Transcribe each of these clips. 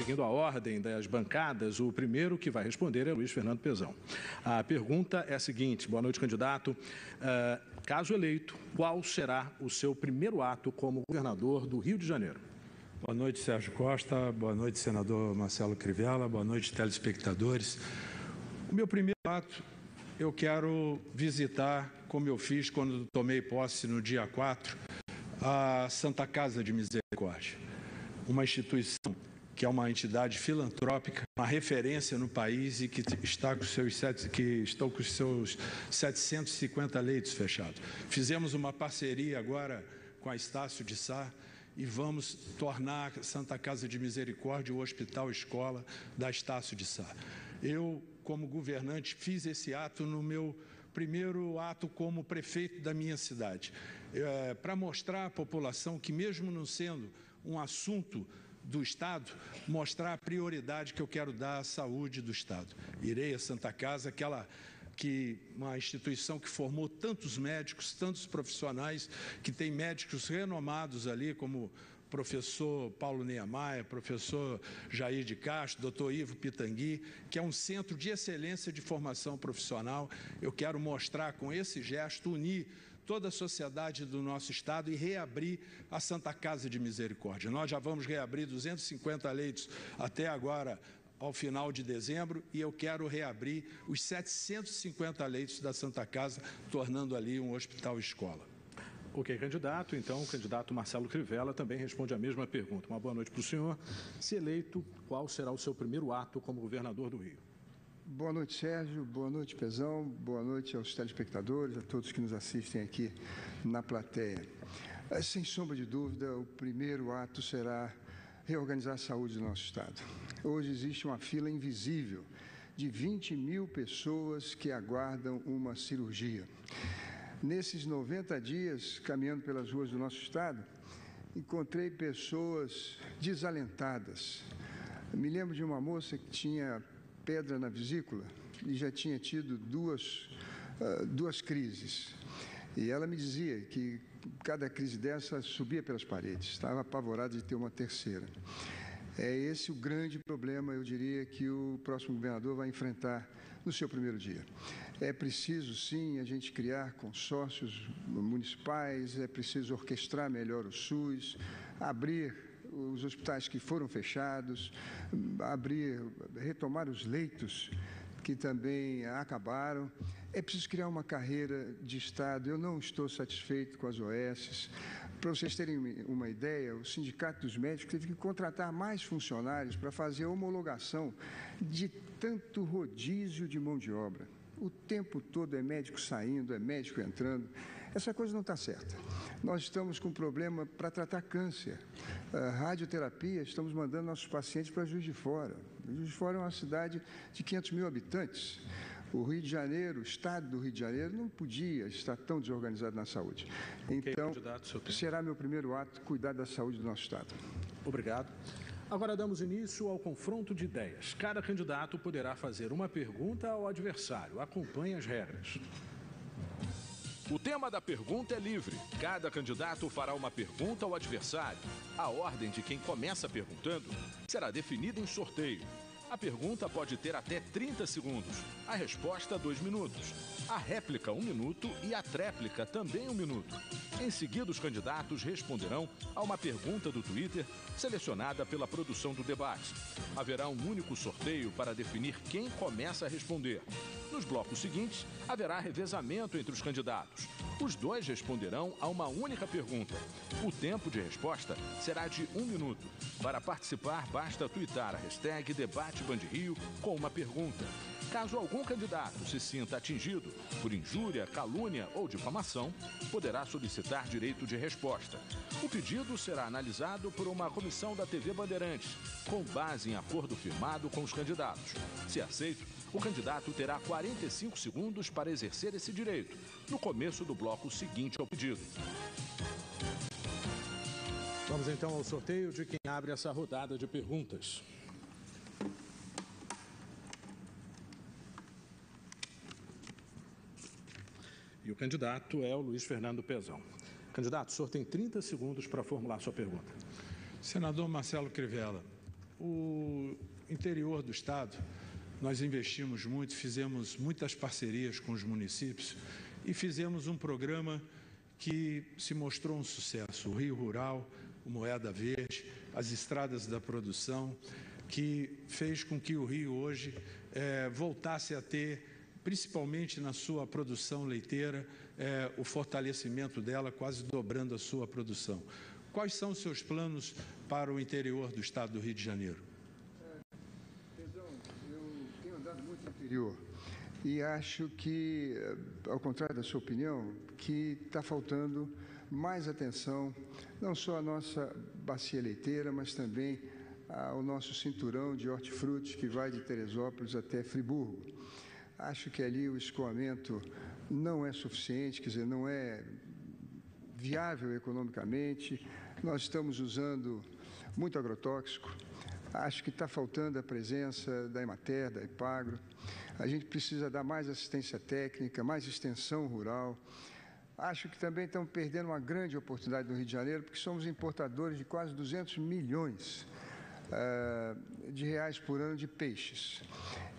Seguindo a ordem das bancadas, o primeiro que vai responder é Luiz Fernando Pezão. A pergunta é a seguinte: boa noite, candidato. Caso eleito, qual será o seu primeiro ato como governador do Rio de Janeiro? Boa noite, Sérgio Costa. Boa noite, senador Marcelo Crivella. Boa noite, telespectadores. O meu primeiro ato, eu quero visitar, como eu fiz quando tomei posse no dia 4, a Santa Casa de Misericórdia, uma instituição que é uma entidade filantrópica, uma referência no país e que estão com os seus 750 leitos fechados. Fizemos uma parceria agora com a Estácio de Sá e vamos tornar a Santa Casa de Misericórdia o hospital escola da Estácio de Sá. Eu, como governante, fiz esse ato no meu primeiro ato como prefeito da minha cidade, para mostrar à população que, mesmo não sendo um assunto do Estado, mostrar a prioridade que eu quero dar à saúde do Estado. Irei a Santa Casa, uma instituição que formou tantos médicos, tantos profissionais, que tem médicos renomados ali, como professor Paulo Niemeyer, professor Jair de Castro, doutor Ivo Pitangui, que é um centro de excelência de formação profissional. Eu quero mostrar com esse gesto, unir toda a sociedade do nosso Estado e reabrir a Santa Casa de Misericórdia. Nós já vamos reabrir 250 leitos até agora, ao final de dezembro, e eu quero reabrir os 750 leitos da Santa Casa, tornando ali um hospital-escola. Ok, candidato. Então, o candidato Marcelo Crivella também responde a mesma pergunta. Uma boa noite para o senhor. Se eleito, qual será o seu primeiro ato como governador do Rio? Boa noite, Sérgio. Boa noite, Pezão. Boa noite aos telespectadores, a todos que nos assistem aqui na plateia. Sem sombra de dúvida, o primeiro ato será reorganizar a saúde do nosso Estado. Hoje existe uma fila invisível de 20 mil pessoas que aguardam uma cirurgia. Nesses 90 dias, caminhando pelas ruas do nosso Estado, encontrei pessoas desalentadas. Me lembro de uma moça que tinha pedra na vesícula e já tinha tido duas crises. E ela me dizia que cada crise dessa subia pelas paredes, estava apavorada de ter uma terceira. É esse o grande problema, eu diria, que o próximo governador vai enfrentar no seu primeiro dia. É preciso, sim, a gente criar consórcios municipais, é preciso orquestrar melhor o SUS, abrir os hospitais que foram fechados, retomar os leitos que também acabaram. É preciso criar uma carreira de Estado. Eu não estou satisfeito com as OS. Para vocês terem uma ideia, o Sindicato dos Médicos teve que contratar mais funcionários para fazer a homologação de tanto rodízio de mão de obra. O tempo todo é médico saindo, é médico entrando. Essa coisa não está certa. Nós estamos com um problema para tratar câncer. A radioterapia, estamos mandando nossos pacientes para Juiz de Fora. Juiz de Fora é uma cidade de 500 mil habitantes. O Rio de Janeiro, o Estado do Rio de Janeiro, não podia estar tão desorganizado na saúde. Então, será meu primeiro ato cuidar da saúde do nosso Estado. Obrigado. Agora damos início ao confronto de ideias. Cada candidato poderá fazer uma pergunta ao adversário. Acompanhe as regras. O tema da pergunta é livre. Cada candidato fará uma pergunta ao adversário. A ordem de quem começa perguntando será definida em sorteio. A pergunta pode ter até 30 segundos. A resposta, 2 minutos. A réplica, 1 minuto e a tréplica, também 1 minuto. Em seguida, os candidatos responderão a uma pergunta do Twitter selecionada pela produção do debate. Haverá um único sorteio para definir quem começa a responder. Nos blocos seguintes, haverá revezamento entre os candidatos. Os dois responderão a uma única pergunta. O tempo de resposta será de 1 minuto. Para participar, basta tuitar a hashtag DebateBandRio com uma pergunta. Caso algum candidato se sinta atingido por injúria, calúnia ou difamação, poderá solicitar direito de resposta. O pedido será analisado por uma comissão da TV Bandeirantes, com base em acordo firmado com os candidatos. Se aceito, o candidato terá 45 segundos para exercer esse direito, no começo do bloco seguinte ao pedido. Vamos então ao sorteio de quem abre essa rodada de perguntas. E o candidato é o Luiz Fernando Pezão. Candidato, o senhor tem 30 segundos para formular sua pergunta. Senador Marcelo Crivella, o interior do Estado, nós investimos muito, fizemos muitas parcerias com os municípios e fizemos um programa que se mostrou um sucesso. O Rio Rural, o Moeda Verde, as estradas da produção, que fez com que o Rio hoje voltasse a ter, principalmente na sua produção leiteira, o fortalecimento dela, quase dobrando a sua produção. Quais são os seus planos para o interior do Estado do Rio de Janeiro? Eu tenho andado muito no interior e acho que, ao contrário da sua opinião, que está faltando mais atenção, não só à nossa bacia leiteira, mas também ao nosso cinturão de hortifrutis que vai de Teresópolis até Friburgo. Acho que ali o escoamento não é suficiente, quer dizer, não é viável economicamente. Nós estamos usando muito agrotóxico. Acho que está faltando a presença da Emater, da Epagro. A gente precisa dar mais assistência técnica, mais extensão rural. Acho que também estamos perdendo uma grande oportunidade no Rio de Janeiro, porque somos importadores de quase 200 milhões de reais por ano de peixes.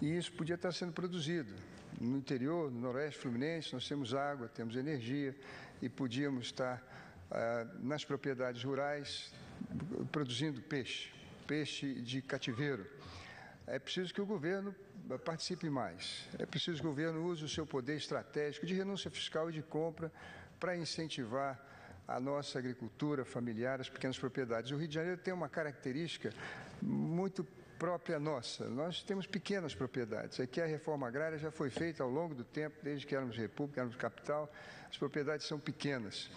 E isso podia estar sendo produzido. No interior, no Noroeste Fluminense, nós temos água, temos energia e podíamos estar nas propriedades rurais produzindo peixe de cativeiro. É preciso que o governo participe mais. É preciso que o governo use o seu poder estratégico de renúncia fiscal e de compra para incentivar a nossa agricultura familiar, as pequenas propriedades. O Rio de Janeiro tem uma característica muito própria nossa. Nós temos pequenas propriedades. Aqui a reforma agrária já foi feita ao longo do tempo, desde que éramos república, éramos capital, as propriedades são pequenas.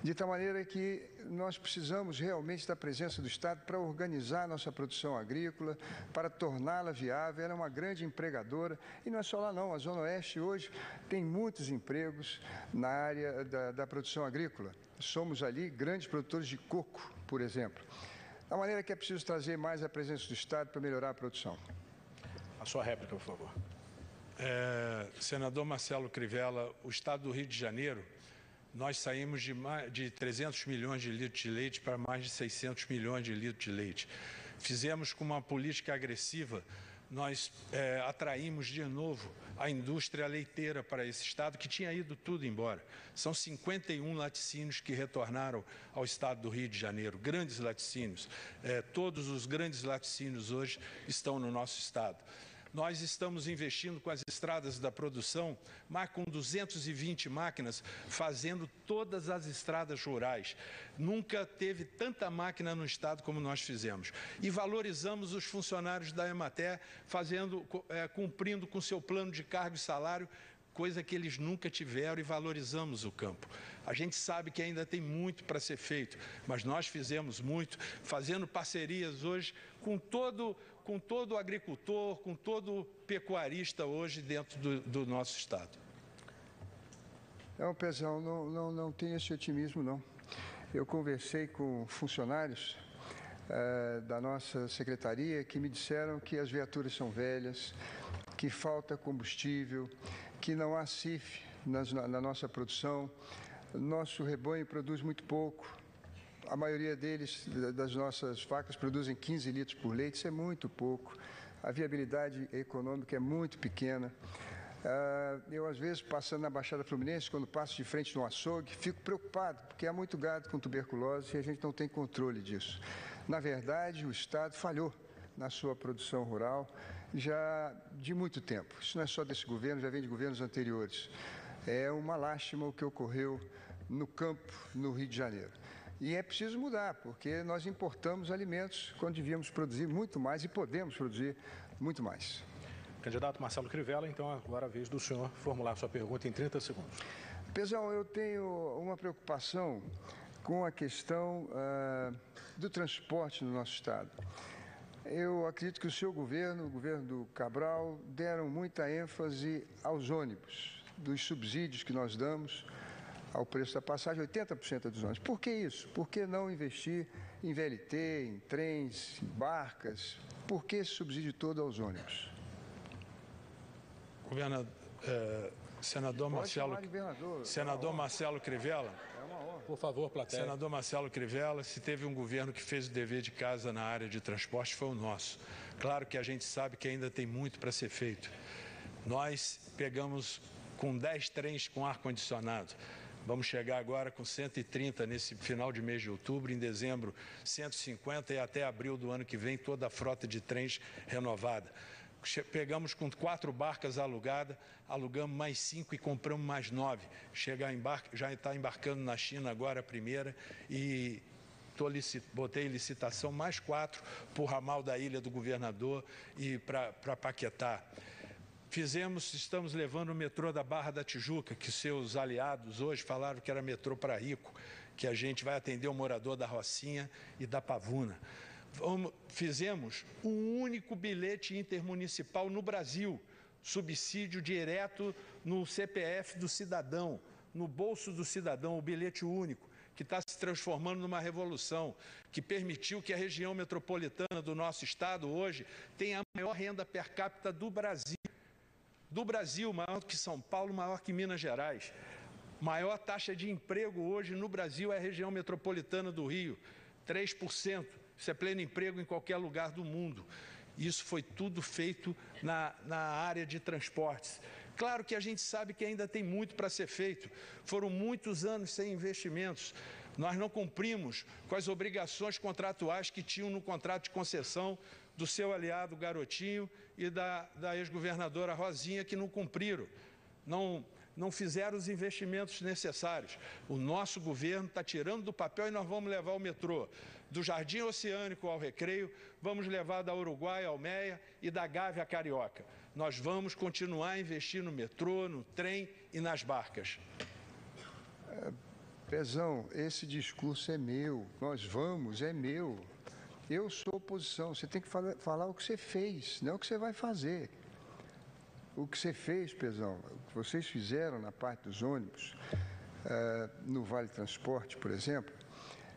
De tal maneira que nós precisamos realmente da presença do Estado para organizar a nossa produção agrícola, para torná-la viável. Ela é uma grande empregadora e não é só lá não. A Zona Oeste hoje tem muitos empregos na área da produção agrícola. Somos ali grandes produtores de coco, por exemplo. Da maneira que é preciso trazer mais a presença do Estado para melhorar a produção. A sua réplica, por favor. Senador Marcelo Crivella, o Estado do Rio de Janeiro, nós saímos de 300 milhões de litros de leite para mais de 600 milhões de litros de leite. Fizemos com uma política agressiva, nós atraímos de novo a indústria leiteira para esse estado, que tinha ido tudo embora. São 51 laticínios que retornaram ao estado do Rio de Janeiro, grandes laticínios. Todos os grandes laticínios hoje estão no nosso estado. Nós estamos investindo com as estradas da produção, mas com 220 máquinas, fazendo todas as estradas rurais. Nunca teve tanta máquina no estado como nós fizemos. E valorizamos os funcionários da Emater, cumprindo com seu plano de cargo e salário, coisa que eles nunca tiveram, e valorizamos o campo. A gente sabe que ainda tem muito para ser feito, mas nós fizemos muito, fazendo parcerias hoje com todo agricultor, com todo pecuarista hoje dentro do nosso estado. Não, Pezão, não tem esse otimismo, não. Eu conversei com funcionários da nossa secretaria que me disseram que as viaturas são velhas, que falta combustível, que não há CIF na nossa produção. Nosso rebanho produz muito pouco. A maioria das nossas vacas produzem 15 litros por leite, isso é muito pouco. A viabilidade econômica é muito pequena. Eu, às vezes, passando na Baixada Fluminense, quando passo de frente no açougue, fico preocupado, porque há muito gado com tuberculose e a gente não tem controle disso. Na verdade, o Estado falhou na sua produção rural já de muito tempo. Isso não é só desse governo, já vem de governos anteriores. É uma lástima o que ocorreu no campo, no Rio de Janeiro. E é preciso mudar, porque nós importamos alimentos quando devíamos produzir muito mais e podemos produzir muito mais. Candidato Marcelo Crivella, então agora é a vez do senhor formular sua pergunta em 30 segundos. Pezão, eu tenho uma preocupação com a questão do transporte no nosso estado. Eu acredito que o seu governo, o governo do Cabral, deram muita ênfase aos ônibus, dos subsídios que nós damos ao preço da passagem, 80% dos ônibus. Por que isso? Por que não investir em VLT, em trens, em barcas? Por que esse subsídio todo aos ônibus? Senador Marcelo Crivella, Por favor, plateia. Senador Marcelo Crivella, se teve um governo que fez o dever de casa na área de transporte, foi o nosso. Claro que a gente sabe que ainda tem muito para ser feito. Nós pegamos com 10 trens com ar-condicionado. Vamos chegar agora com 130 nesse final de mês de outubro, em dezembro 150 e até abril do ano que vem toda a frota de trens renovada. Pegamos com 4 barcas alugadas, alugamos mais 5 e compramos mais 9. Já está embarcando na China agora a primeira e botei em licitação mais 4 para o ramal da Ilha do Governador e para Paquetá. Estamos levando o metrô da Barra da Tijuca, que seus aliados hoje falaram que era metrô para rico, que a gente vai atender o morador da Rocinha e da Pavuna. Fizemos um único bilhete intermunicipal no Brasil, subsídio direto no CPF do cidadão, no bolso do cidadão, o bilhete único, que está se transformando numa revolução, que permitiu que a região metropolitana do nosso estado hoje tenha a maior renda per capita do Brasil. Maior que São Paulo, maior que Minas Gerais. Maior taxa de emprego hoje no Brasil é a região metropolitana do Rio, 3%. Isso é pleno emprego em qualquer lugar do mundo. Isso foi tudo feito na área de transportes. Claro que a gente sabe que ainda tem muito para ser feito. Foram muitos anos sem investimentos. Nós não cumprimos com as obrigações contratuais que tinham no contrato de concessão do seu aliado Garotinho e da ex-governadora Rosinha, que não cumpriram. Não fizeram os investimentos necessários. O nosso governo está tirando do papel e nós vamos levar o metrô do Jardim Oceânico ao Recreio, vamos levar da Uruguai ao Meia e da Gávea à Carioca. Nós vamos continuar a investir no metrô, no trem e nas barcas. Pezão, esse discurso é meu, é meu. Eu sou oposição, você tem que falar o que você fez, não o que você vai fazer. O que você fez, Pezão, o que vocês fizeram na parte dos ônibus, no Vale Transporte, por exemplo,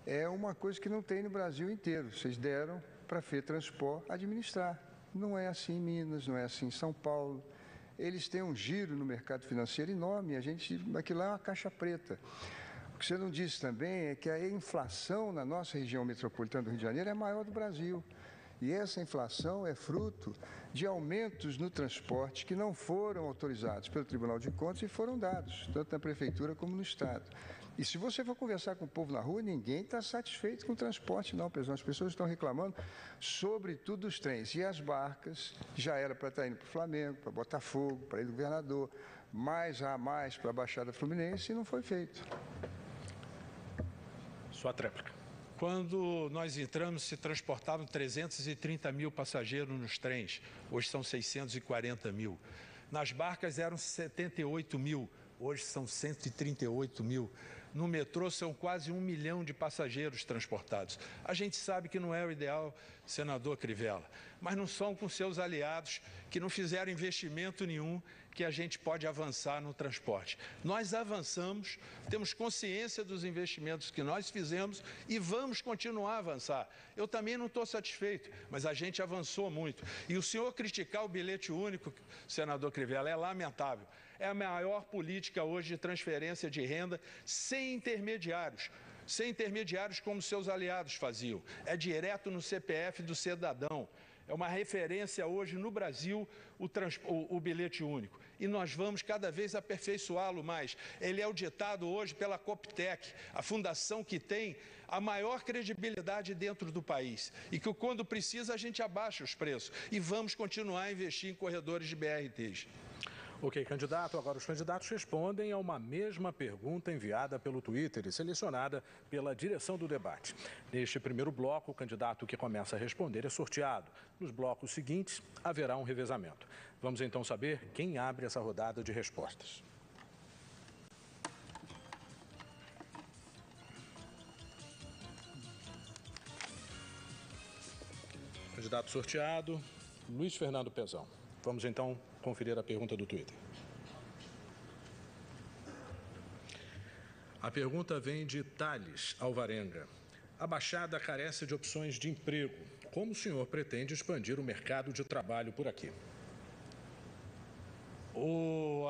é uma coisa que não tem no Brasil inteiro. Vocês deram para a FETransport administrar. Não é assim em Minas, não é assim em São Paulo. Eles têm um giro no mercado financeiro enorme, aquilo lá é uma caixa preta. O que você não disse também é que a inflação na nossa região metropolitana do Rio de Janeiro é a maior do Brasil. E essa inflação é fruto de aumentos no transporte que não foram autorizados pelo Tribunal de Contas e foram dados, tanto na Prefeitura como no Estado. E se você for conversar com o povo na rua, ninguém está satisfeito com o transporte, não, pessoal. As pessoas estão reclamando, sobretudo dos trens. E as barcas, já era para estar indo para o Flamengo, para Botafogo, para Ilha do Governador, mais para a Baixada Fluminense, e não foi feito. Sua tréplica. Quando nós entramos, se transportavam 330 mil passageiros nos trens, hoje são 640 mil. Nas barcas eram 78 mil, hoje são 138 mil. No metrô são quase 1 milhão de passageiros transportados. A gente sabe que não é o ideal, senador Crivella, mas não são com seus aliados que não fizeram investimento nenhum que a gente pode avançar no transporte. Nós avançamos, temos consciência dos investimentos que nós fizemos e vamos continuar a avançar. Eu também não estou satisfeito, mas a gente avançou muito. E o senhor criticar o bilhete único, senador Crivella, é lamentável. É a maior política hoje de transferência de renda sem intermediários como seus aliados faziam. É direto no CPF do cidadão. É uma referência hoje no Brasil o bilhete único. E nós vamos cada vez aperfeiçoá-lo mais. Ele é auditado hoje pela Coptec, a fundação que tem a maior credibilidade dentro do país. E que quando precisa a gente abaixa os preços. E vamos continuar a investir em corredores de BRTs. Ok, candidato. Agora os candidatos respondem a uma mesma pergunta enviada pelo Twitter e selecionada pela direção do debate. Neste primeiro bloco, o candidato que começa a responder é sorteado. Nos blocos seguintes, haverá um revezamento. Vamos então saber quem abre essa rodada de respostas. Candidato sorteado, Luiz Fernando Pezão. Vamos então conferir a pergunta do Twitter. A pergunta vem de Thales Alvarenga. A Baixada carece de opções de emprego. Como o senhor pretende expandir o mercado de trabalho por aqui?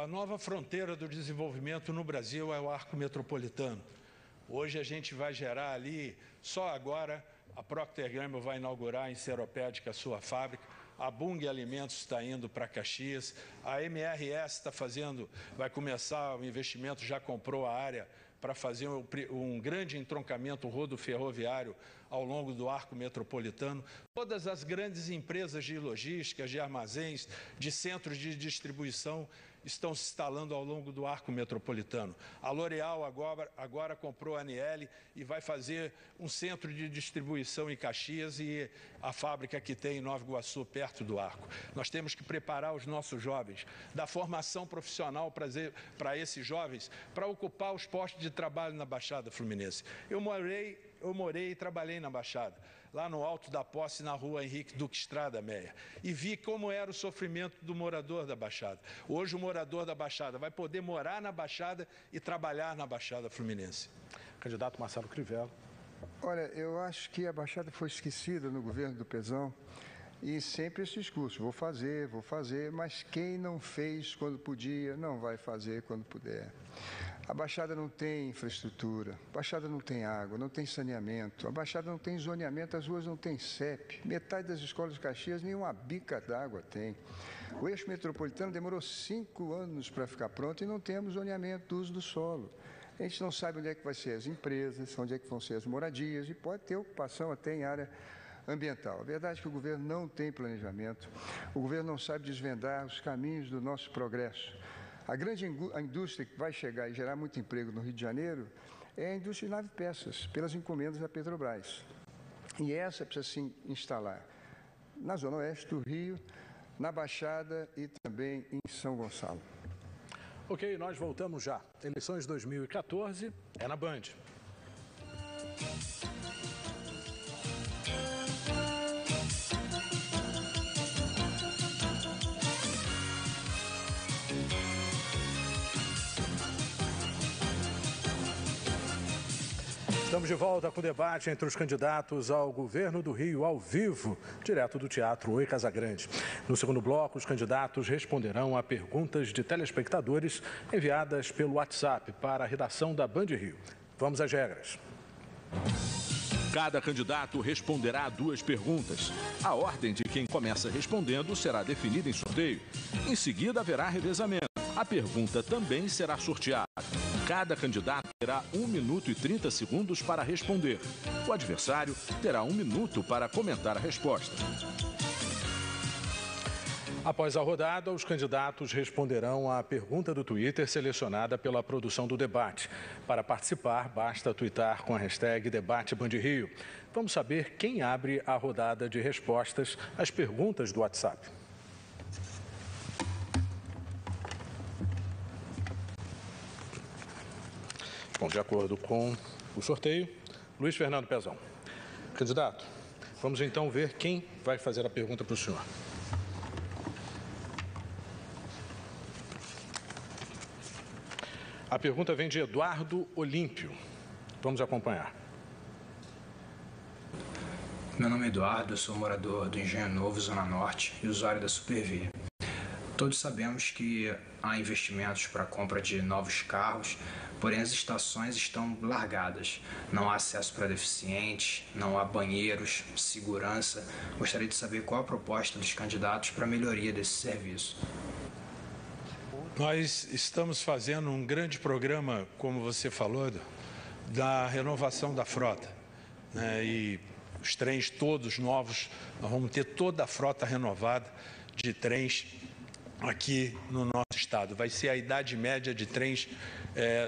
A nova fronteira do desenvolvimento no Brasil é o arco metropolitano. Hoje a gente vai gerar ali, só agora, a Procter & Gamble vai inaugurar em Seropédica a sua fábrica, a Bung Alimentos está indo para Caxias, a MRS vai começar o investimento, já comprou a área para fazer um grande entroncamento rodoferroviário ao longo do arco metropolitano. Todas as grandes empresas de logística, de armazéns, de centros de distribuição estão se instalando ao longo do arco metropolitano. A L'Oréal agora comprou a Aniele e vai fazer um centro de distribuição em Caxias e a fábrica que tem em Nova Iguaçu, perto do arco. Nós temos que preparar os nossos jovens, dar formação profissional para esses jovens, para ocupar os postos de trabalho na Baixada Fluminense. Eu morei e trabalhei na Baixada, lá no Alto da Posse, na rua Henrique Duque Estrada Meia, e vi como era o sofrimento do morador da Baixada. Hoje o morador da Baixada vai poder morar na Baixada e trabalhar na Baixada Fluminense. Candidato Marcelo Crivella. Olha, eu acho que a Baixada foi esquecida no governo do Pezão e sempre esse discurso, vou fazer, mas quem não fez quando podia, não vai fazer quando puder. A Baixada não tem infraestrutura, a Baixada não tem água, não tem saneamento, a Baixada não tem zoneamento, as ruas não têm CEP, metade das escolas de Caxias nem uma bica d'água tem. O eixo metropolitano demorou 5 anos para ficar pronto e não temos zoneamento do uso do solo. A gente não sabe onde é que vai ser as empresas, onde é que vão ser as moradias e pode ter ocupação até em área ambiental. A verdade é que o governo não tem planejamento, o governo não sabe desvendar os caminhos do nosso progresso. A grande indústria que vai chegar e gerar muito emprego no Rio de Janeiro é a indústria de navepeças, pelas encomendas da Petrobras. E essa precisa se instalar na Zona Oeste do Rio, na Baixada e também em São Gonçalo. Ok, nós voltamos já. Eleições 2014 é na Band. Estamos de volta com o debate entre os candidatos ao governo do Rio ao vivo, direto do Teatro Oi Casagrande. No segundo bloco, os candidatos responderão a perguntas de telespectadores enviadas pelo WhatsApp para a redação da Band Rio. Vamos às regras. Cada candidato responderá a 2 perguntas. A ordem de quem começa respondendo será definida em sorteio. Em seguida, haverá revezamento. A pergunta também será sorteada. Cada candidato terá 1 minuto e 30 segundos para responder. O adversário terá 1 minuto para comentar a resposta. Após a rodada, os candidatos responderão à pergunta do Twitter selecionada pela produção do debate. Para participar, basta twittar com a hashtag DebateBandRio. Vamos saber quem abre a rodada de respostas às perguntas do WhatsApp. Bom, de acordo com o sorteio, Luiz Fernando Pezão. Candidato, vamos então ver quem vai fazer a pergunta para o senhor. A pergunta vem de Eduardo Olímpio. Vamos acompanhar. Meu nome é Eduardo, eu sou morador do Engenho Novo, Zona Norte, e usuário da Supervia. Todos sabemos que há investimentos para a compra de novos carros, porém as estações estão largadas. Não há acesso para deficientes, não há banheiros, segurança. Gostaria de saber qual a proposta dos candidatos para a melhoria desse serviço. Nós estamos fazendo um grande programa, como você falou, da renovação da frota, né? E os trens todos novos, nós vamos ter toda a frota renovada de trens aqui no nosso estado. Vai ser a idade média de trens,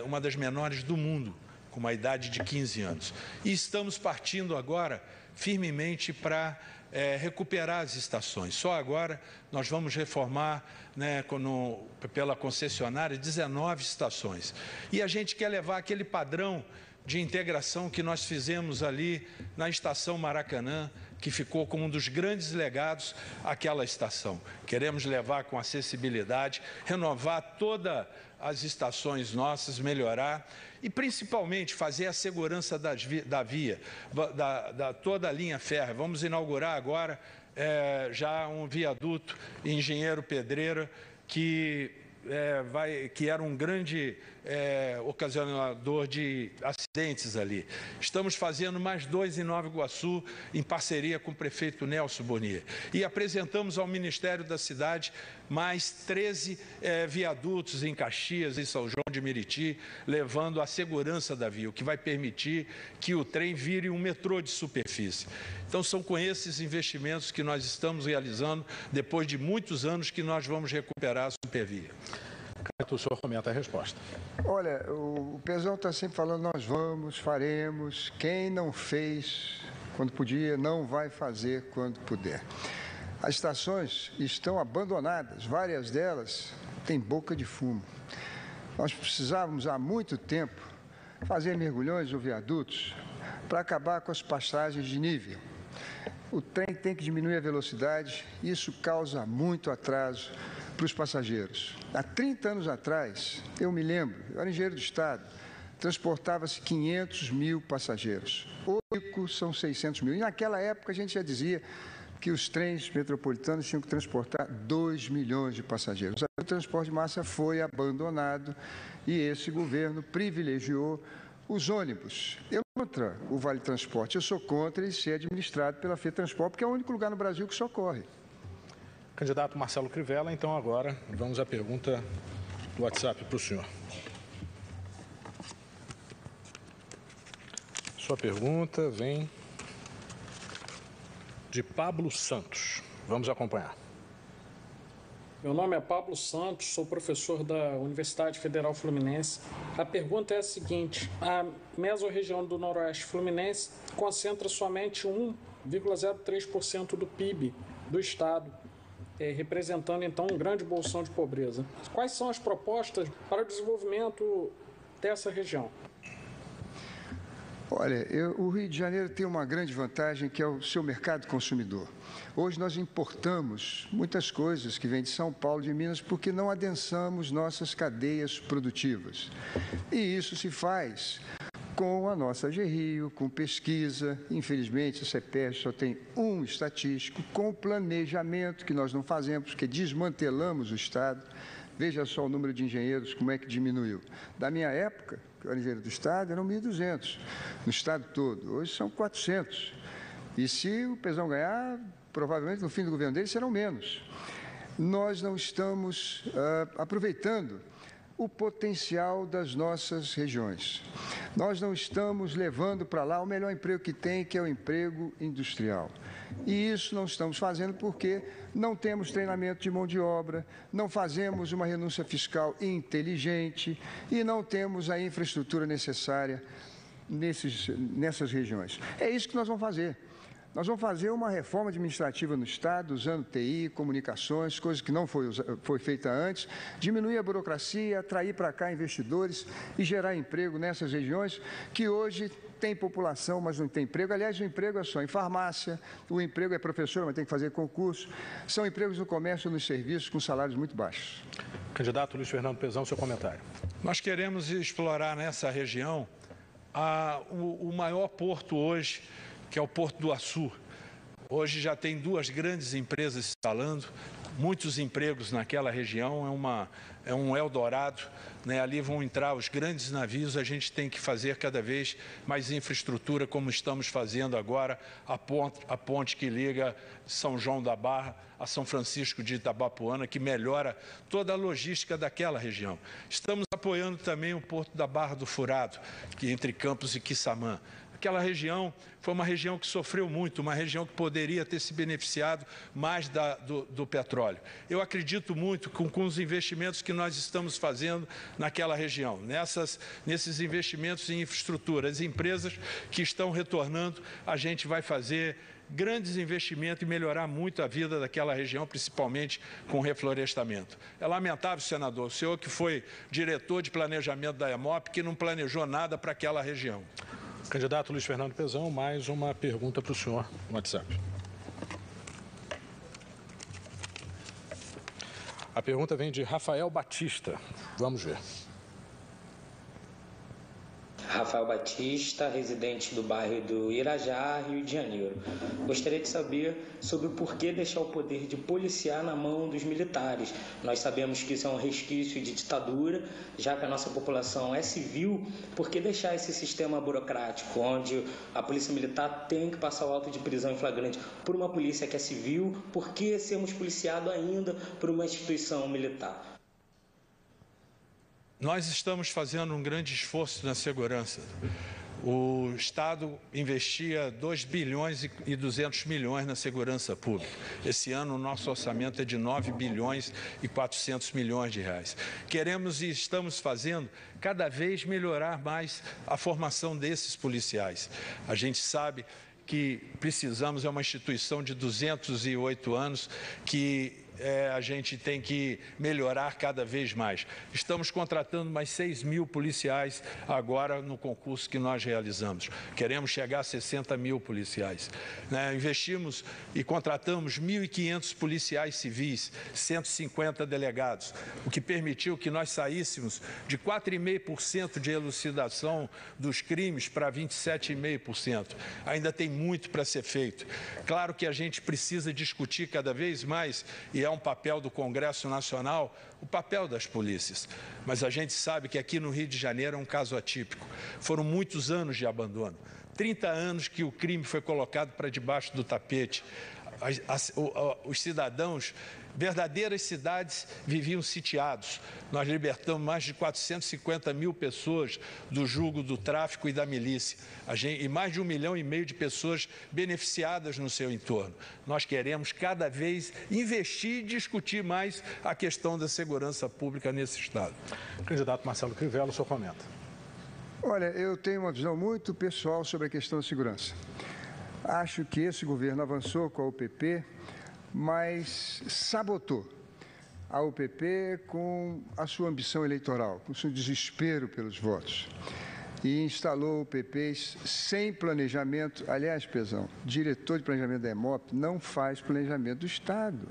uma das menores do mundo, com uma idade de 15 anos. E estamos partindo agora firmemente para recuperar as estações. Só agora nós vamos reformar, né, pela concessionária 19 estações. E a gente quer levar aquele padrão de integração que nós fizemos ali na estação Maracanã, que ficou como um dos grandes legados àquela estação. Queremos levar com acessibilidade, renovar todas as estações nossas, melhorar e principalmente fazer a segurança da via, toda a linha férrea. Vamos inaugurar agora já um viaduto Engenheiro Pedreira que que era um grande ocasionador de acidentes ali. Estamos fazendo mais 2 em Nova Iguaçu, em parceria com o prefeito Nelson Bonier. E apresentamos ao Ministério da Cidade mais 13 viadutos em Caxias, em São João de Meriti, levando a segurança da via, o que vai permitir que o trem vire um metrô de superfície. Então, são com esses investimentos que nós estamos realizando, depois de muitos anos, que nós vamos recuperar a supervia. O senhor comenta a resposta. Olha, o Pezão está sempre falando, nós vamos, faremos. Quem não fez quando podia, não vai fazer quando puder. As estações estão abandonadas, várias delas têm boca de fumo. Nós precisávamos há muito tempo fazer mergulhões ou viadutos para acabar com as passagens de nível. O trem tem que diminuir a velocidade, isso causa muito atraso para os passageiros. Há 30 anos atrás, eu me lembro, eu era engenheiro do Estado, transportava-se 500 mil passageiros. Hoje são 600 mil. E naquela época a gente já dizia que os trens metropolitanos tinham que transportar 2 milhões de passageiros. O transporte de massa foi abandonado e esse governo privilegiou os ônibus. Eu sou contra o Vale Transporte, eu sou contra ele ser administrado pela FETransport, porque é o único lugar no Brasil que isso ocorre. Candidato Marcelo Crivella, então agora vamos à pergunta do WhatsApp para o senhor. Sua pergunta vem de Pablo Santos. Vamos acompanhar. Meu nome é Pablo Santos, sou professor da Universidade Federal Fluminense. A pergunta é a seguinte: a mesorregião do Noroeste Fluminense concentra somente 1,03% do PIB do Estado, representando então um grande bolsão de pobreza. Quais são as propostas para o desenvolvimento dessa região? Olha, o Rio de Janeiro tem uma grande vantagem, que é o seu mercado consumidor. Hoje nós importamos muitas coisas que vêm de São Paulo, de Minas, porque não adensamos nossas cadeias produtivas. E isso se faz com a nossa GRIO, com pesquisa. Infelizmente, a CEPES só tem um estatístico, com planejamento, que nós não fazemos, porque desmantelamos o Estado. Veja só o número de engenheiros, como é que diminuiu. Da minha época, que eu era engenheiro do Estado, eram 1.200 no Estado todo. Hoje são 400. E se o Pezão ganhar, provavelmente no fim do governo dele serão menos. Nós não estamos aproveitando o potencial das nossas regiões. Nós não estamos levando para lá o melhor emprego que tem, que é o emprego industrial. E isso não estamos fazendo porque não temos treinamento de mão de obra, não fazemos uma renúncia fiscal inteligente e não temos a infraestrutura necessária nessas regiões. É isso que nós vamos fazer. Nós vamos fazer uma reforma administrativa no Estado, usando TI, comunicações, coisas que não foi feita antes, diminuir a burocracia, atrair para cá investidores e gerar emprego nessas regiões que hoje tem população, mas não tem emprego. Aliás, o emprego é só em farmácia, o emprego é professor, mas tem que fazer concurso. São empregos no comércio e nos serviços com salários muito baixos. Candidato Luiz Fernando Pezão, seu comentário. Nós queremos explorar nessa região o maior porto hoje, que é o Porto do Açu. Hoje já tem 2 grandes empresas se instalando, muitos empregos naquela região, é um Eldorado, né? Ali vão entrar os grandes navios, a gente tem que fazer cada vez mais infraestrutura, como estamos fazendo agora, a ponte que liga São João da Barra a São Francisco de Itabapoana, que melhora toda a logística daquela região. Estamos apoiando também o Porto da Barra do Furado, que é entre Campos e Quissamã. Aquela região foi uma região que sofreu muito, uma região que poderia ter se beneficiado mais do petróleo. Eu acredito muito com os investimentos que nós estamos fazendo naquela região, nesses investimentos em infraestrutura. As empresas que estão retornando, a gente vai fazer grandes investimentos e melhorar muito a vida daquela região, principalmente com o reflorestamento. É lamentável, senador, o senhor que foi diretor de planejamento da EMOP, que não planejou nada para aquela região. Candidato Luiz Fernando Pezão, mais uma pergunta para o senhor no WhatsApp. A pergunta vem de Rafael Batista. Vamos ver. Rafael Batista, residente do bairro do Irajá, Rio de Janeiro. Gostaria de saber sobre o porquê deixar o poder de policiar na mão dos militares. Nós sabemos que isso é um resquício de ditadura, já que a nossa população é civil. Por que deixar esse sistema burocrático, onde a polícia militar tem que passar o auto de prisão em flagrante por uma polícia que é civil? Por que sermos policiados ainda por uma instituição militar? Nós estamos fazendo um grande esforço na segurança. O Estado investia 2 bilhões e 200 milhões na segurança pública. Esse ano o nosso orçamento é de 9 bilhões e 400 milhões de reais. Queremos e estamos fazendo cada vez melhorar mais a formação desses policiais. A gente sabe que precisamos, é uma instituição de 208 anos que a gente tem que melhorar cada vez mais. Estamos contratando mais 6 mil policiais agora no concurso que nós realizamos. Queremos chegar a 60 mil policiais. Investimos e contratamos 1.500 policiais civis, 150 delegados, o que permitiu que nós saíssemos de 4,5% de elucidação dos crimes para 27,5%. Ainda tem muito para ser feito. Claro que a gente precisa discutir cada vez mais, e é um papel do Congresso Nacional, o papel das polícias. Mas a gente sabe que aqui no Rio de Janeiro é um caso atípico. Foram muitos anos de abandono. 30 anos que o crime foi colocado para debaixo do tapete. Os cidadãos, verdadeiras cidades, viviam sitiados. Nós libertamos mais de 450 mil pessoas do jugo do tráfico e da milícia. E mais de 1,5 milhão de pessoas beneficiadas no seu entorno. Nós queremos cada vez investir e discutir mais a questão da segurança pública nesse Estado. Candidato Marcelo Crivella, o senhor comenta. Olha, eu tenho uma visão muito pessoal sobre a questão da segurança. Acho que esse governo avançou com a UPP, mas sabotou a UPP com a sua ambição eleitoral, com o seu desespero pelos votos. E instalou UPPs sem planejamento. Aliás, Pezão, diretor de planejamento da EMOP não faz planejamento do Estado.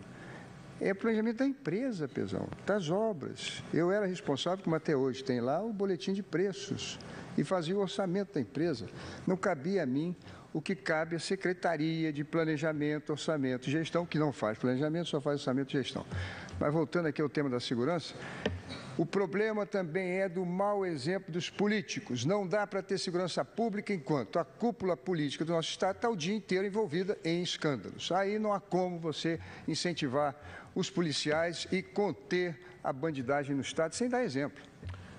É planejamento da empresa, Pezão, das obras. Eu era responsável, como até hoje tem lá, o boletim de preços e fazia o orçamento da empresa. Não cabia a mim o que cabe à Secretaria de Planejamento, Orçamento e Gestão, que não faz planejamento, só faz orçamento e gestão. Mas voltando aqui ao tema da segurança, o problema também é do mau exemplo dos políticos. Não dá para ter segurança pública enquanto a cúpula política do nosso Estado está o dia inteiro envolvida em escândalos. Aí não há como você incentivar os policiais e conter a bandidagem no Estado sem dar exemplo.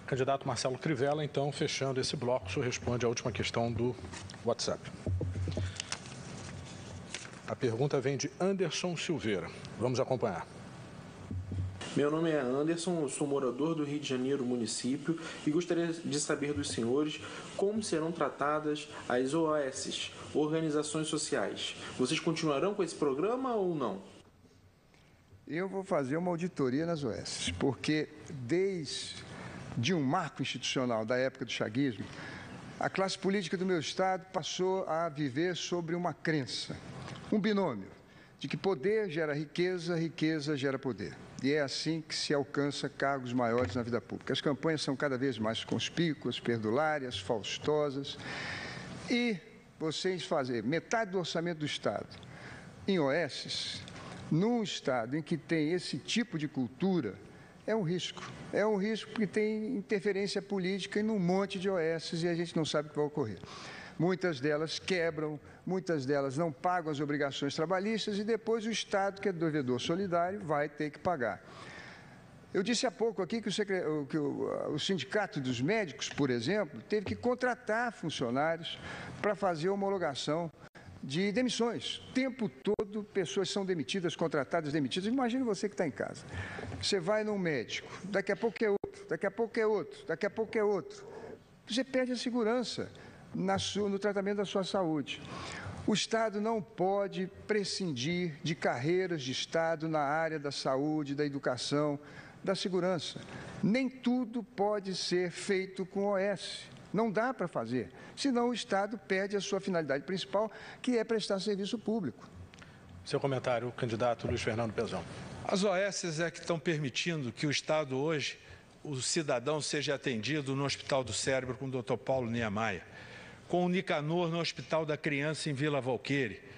Candidato Marcelo Crivella, então, fechando esse bloco, o senhor responde à última questão do WhatsApp. A pergunta vem de Anderson Silveira. Vamos acompanhar. Meu nome é Anderson, eu sou morador do Rio de Janeiro, município, e gostaria de saber dos senhores como serão tratadas as OS, Organizações Sociais. Vocês continuarão com esse programa ou não? Eu vou fazer uma auditoria nas OS, porque desde um marco institucional da época do chaguismo, a classe política do meu Estado passou a viver sobre uma crença, um binômio, de que poder gera riqueza, riqueza gera poder. E é assim que se alcança cargos maiores na vida pública. As campanhas são cada vez mais conspícuas, perdulárias, faustosas. E vocês fazerem metade do orçamento do Estado em OS, num Estado em que tem esse tipo de cultura, é um risco. É um risco porque tem interferência política em um monte de OS e a gente não sabe o que vai ocorrer. Muitas delas quebram, muitas delas não pagam as obrigações trabalhistas e depois o Estado, que é devedor solidário, vai ter que pagar. Eu disse há pouco aqui que o Sindicato dos Médicos, por exemplo, teve que contratar funcionários para fazer a homologação de demissões. O tempo todo, pessoas são demitidas, contratadas, demitidas. Imagina você que está em casa. Você vai num médico, daqui a pouco é outro, daqui a pouco é outro, daqui a pouco é outro. Você perde a segurança no tratamento da sua saúde. O Estado não pode prescindir de carreiras de Estado na área da saúde, da educação, da segurança. Nem tudo pode ser feito com OS. Não dá para fazer, senão o Estado perde a sua finalidade principal, que é prestar serviço público. Seu comentário, candidato Luiz Fernando Pezão. As OS é que estão permitindo que o Estado hoje o cidadão seja atendido no Hospital do Cérebro com o Dr. Paulo Niemeyer, com o Nicanor no Hospital da Criança em Vila Valqueire,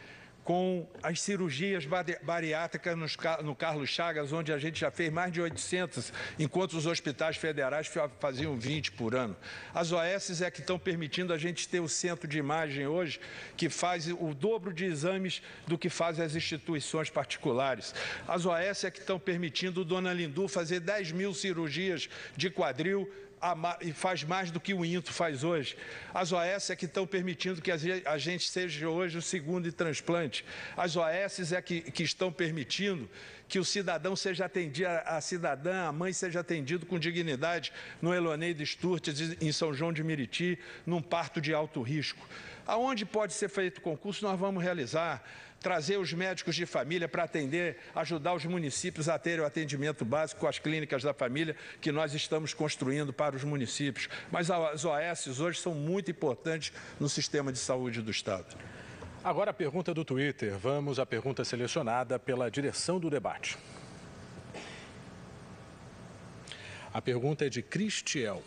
com as cirurgias bariátricas no Carlos Chagas, onde a gente já fez mais de 800, enquanto os hospitais federais faziam 20 por ano. As OS é que estão permitindo a gente ter o centro de imagem hoje, que faz o dobro de exames do que fazem as instituições particulares. As OS é que estão permitindo o Dona Lindu fazer 10 mil cirurgias de quadril, e faz mais do que o INTO faz hoje. As OS é que estão permitindo que a gente seja hoje o segundo transplante. As OS é que estão permitindo que o cidadão seja atendido, a cidadã, a mãe seja atendido com dignidade no Eloneida Sturtes, em São João de Meriti, num parto de alto risco. Aonde pode ser feito concurso, nós vamos realizar. Trazer os médicos de família para atender, ajudar os municípios a terem o atendimento básico com as clínicas da família que nós estamos construindo para os municípios. Mas as OS hoje são muito importantes no sistema de saúde do Estado. Agora a pergunta do Twitter. Vamos à pergunta selecionada pela direção do debate. A pergunta é de Cristiel.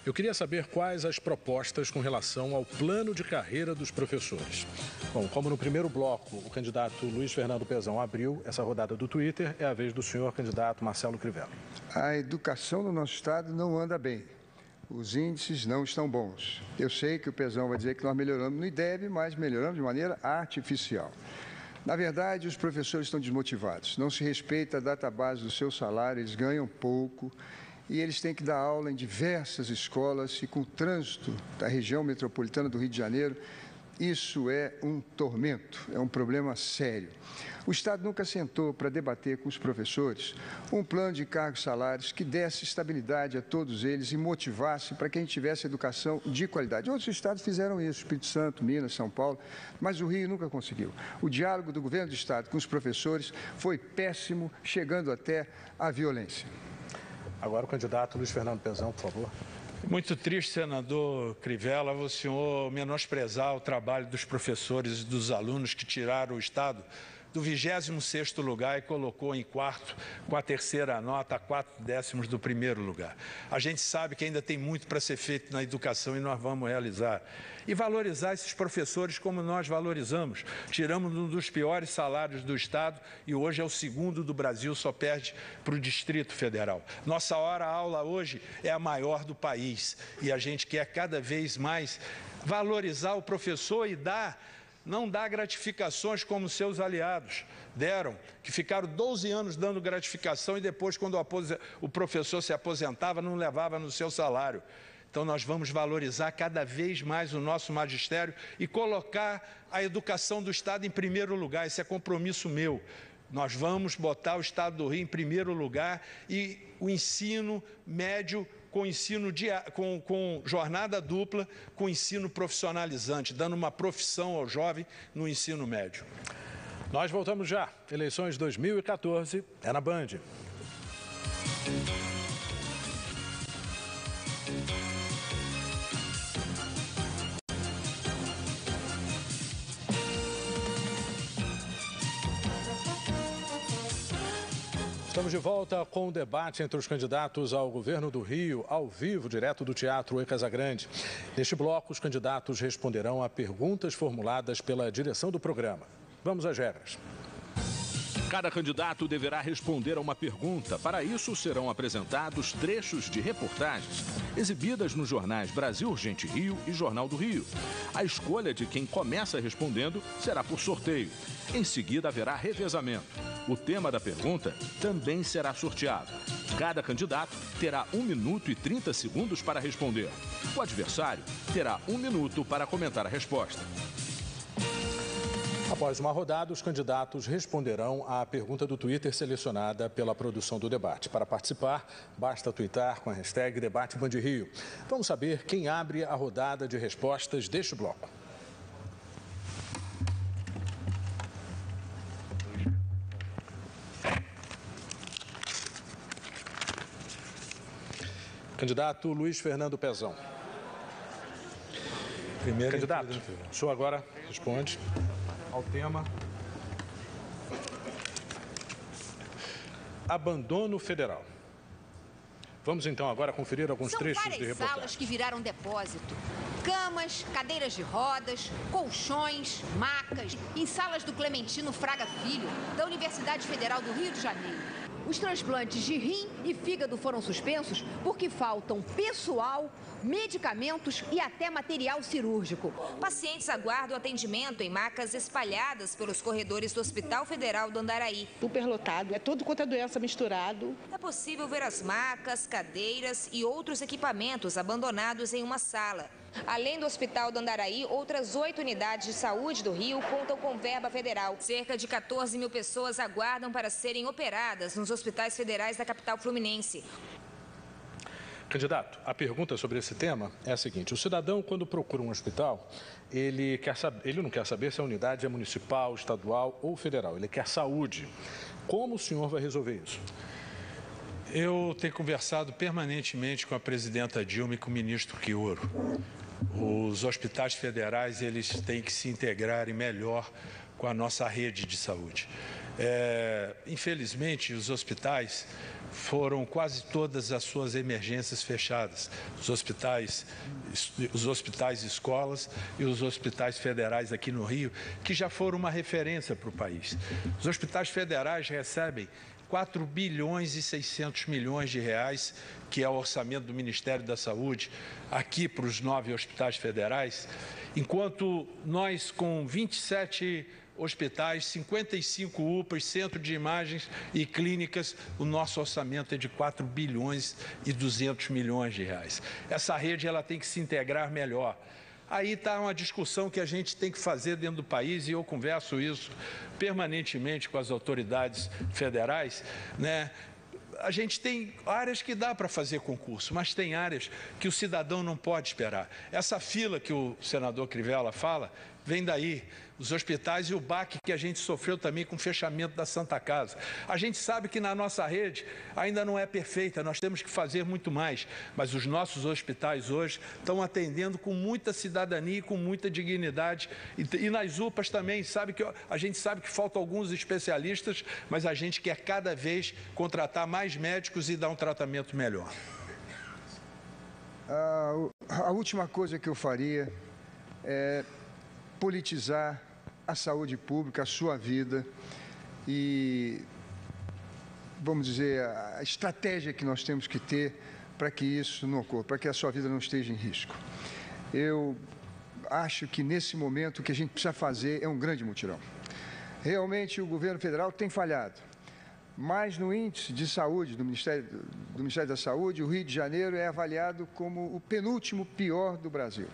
Eu queria saber quais as propostas com relação ao plano de carreira dos professores. Bom, como no primeiro bloco o candidato Luiz Fernando Pezão abriu essa rodada do Twitter, é a vez do senhor candidato Marcelo Crivella. A educação no nosso Estado não anda bem. Os índices não estão bons. Eu sei que o Pezão vai dizer que nós melhoramos no IDEB, mas melhoramos de maneira artificial. Na verdade, os professores estão desmotivados. Não se respeita a database do seu salário, eles ganham pouco. E eles têm que dar aula em diversas escolas e com o trânsito da região metropolitana do Rio de Janeiro, isso é um tormento, é um problema sério. O Estado nunca sentou para debater com os professores um plano de cargos e salários que desse estabilidade a todos eles e motivasse para que a gente tivesse educação de qualidade. Outros estados fizeram isso, Espírito Santo, Minas, São Paulo, mas o Rio nunca conseguiu. O diálogo do governo do Estado com os professores foi péssimo, chegando até à violência. Agora o candidato Luiz Fernando Pezão, por favor. Muito triste, senador Crivella, o senhor menosprezar o trabalho dos professores e dos alunos que tiraram o Estado do 26º lugar e colocou em quarto com a terceira nota, a 4/10 do primeiro lugar. A gente sabe que ainda tem muito para ser feito na educação e nós vamos realizar. E valorizar esses professores como nós valorizamos. Tiramos um dos piores salários do Estado e hoje é o segundo do Brasil, só perde para o Distrito Federal. Nossa hora-aula hoje é a maior do país e a gente quer cada vez mais valorizar o professor e não dá gratificações como seus aliados deram, que ficaram 12 anos dando gratificação e depois, quando o professor se aposentava, não levava no seu salário. Então, nós vamos valorizar cada vez mais o nosso magistério e colocar a educação do Estado em primeiro lugar. Esse é compromisso meu. Nós vamos botar o Estado do Rio em primeiro lugar e o ensino médio com jornada dupla, com ensino profissionalizante, dando uma profissão ao jovem no ensino médio. Nós voltamos já. Eleições 2014 é na Band. Estamos de volta com o debate entre os candidatos ao governo do Rio, ao vivo, direto do Teatro Oi Casagrande. Neste bloco, os candidatos responderão a perguntas formuladas pela direção do programa. Vamos às regras. Cada candidato deverá responder a uma pergunta. Para isso, serão apresentados trechos de reportagens exibidas nos jornais Brasil Urgente Rio e Jornal do Rio. A escolha de quem começa respondendo será por sorteio. Em seguida, haverá revezamento. O tema da pergunta também será sorteado. Cada candidato terá 1 minuto e 30 segundos para responder. O adversário terá 1 minuto para comentar a resposta. Após uma rodada, os candidatos responderão à pergunta do Twitter selecionada pela produção do debate. Para participar, basta twittar com a hashtag DebateBandRio. Vamos saber quem abre a rodada de respostas deste bloco. Candidato Luiz Fernando Pezão. Primeiro candidato, o senhor agora responde ao tema abandono federal. Vamos então agora conferir alguns trechos de reportagem. São várias salas que viraram depósito. Camas, cadeiras de rodas, colchões, macas, em salas do Clementino Fraga Filho, da Universidade Federal do Rio de Janeiro. Os transplantes de rim e fígado foram suspensos porque faltam pessoal, medicamentos e até material cirúrgico. Pacientes aguardam atendimento em macas espalhadas pelos corredores do Hospital Federal do Andaraí. Superlotado, é tudo quanto é doença misturado. É possível ver as macas, cadeiras e outros equipamentos abandonados em uma sala. Além do Hospital do Andaraí, outras 8 unidades de saúde do Rio contam com verba federal. Cerca de 14 mil pessoas aguardam para serem operadas nos hospitais federais da capital fluminense. Candidato, a pergunta sobre esse tema é a seguinte: o cidadão, quando procura um hospital, ele não quer saber se a unidade é municipal, estadual ou federal, ele quer saúde. Como o senhor vai resolver isso? Eu tenho conversado permanentemente com a presidenta Dilma e com o ministro Quioro. Os hospitais federais, eles têm que se integrarem melhor com a nossa rede de saúde. Infelizmente, os hospitais foram quase todas as suas emergências fechadas. Os hospitais escolas e os hospitais federais aqui no Rio, que já foram uma referência para o país. Os hospitais federais recebem 4 bilhões e 600 milhões de reais, que é o orçamento do Ministério da Saúde, aqui para os 9 hospitais federais, enquanto nós, com 27 hospitais, 55 UPAs, centro de imagens e clínicas, o nosso orçamento é de 4 bilhões e 200 milhões de reais. Essa rede ela tem que se integrar melhor. Aí está uma discussão que a gente tem que fazer dentro do país, e eu converso isso permanentemente com as autoridades federais, né? A gente tem áreas que dá para fazer concurso, mas tem áreas que o cidadão não pode esperar. Essa fila que o senador Crivella fala, vem daí. Os hospitais e o baque que a gente sofreu também com o fechamento da Santa Casa. A gente sabe que na nossa rede ainda não é perfeita, nós temos que fazer muito mais, mas os nossos hospitais hoje estão atendendo com muita cidadania e com muita dignidade. E nas UPAs também, a gente sabe que faltam alguns especialistas, mas a gente quer cada vez contratar mais médicos e dar um tratamento melhor. A última coisa que eu faria é politizar a saúde pública, a sua vida e, vamos dizer, a estratégia que nós temos que ter para que isso não ocorra, para que a sua vida não esteja em risco. Eu acho que, nesse momento, o que a gente precisa fazer é um grande mutirão. Realmente, o governo federal tem falhado, mas no índice de saúde do Ministério da Saúde, o Rio de Janeiro é avaliado como o penúltimo pior do Brasil.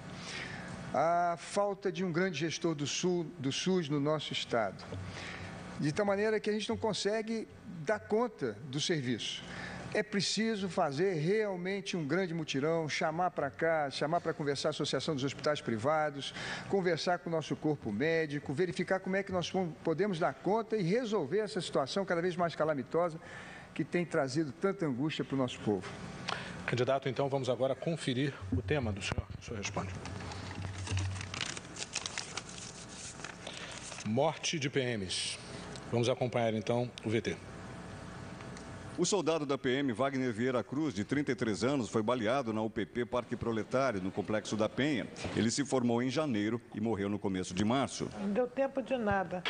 A falta de um grande gestor do SUS no nosso estado, de tal maneira que a gente não consegue dar conta do serviço. É preciso fazer realmente um grande mutirão, chamar para cá, chamar para conversar a Associação dos Hospitais Privados, conversar com o nosso corpo médico, verificar como é que nós podemos dar conta e resolver essa situação cada vez mais calamitosa que tem trazido tanta angústia para o nosso povo. Candidato, então vamos agora conferir o tema do senhor. O senhor responde. Morte de PMs. Vamos acompanhar então o VT. O soldado da PM, Wagner Vieira Cruz, de 33 anos, foi baleado na UPP Parque Proletário, no Complexo da Penha. Ele se formou em janeiro e morreu no começo de março. Não deu tempo de nada.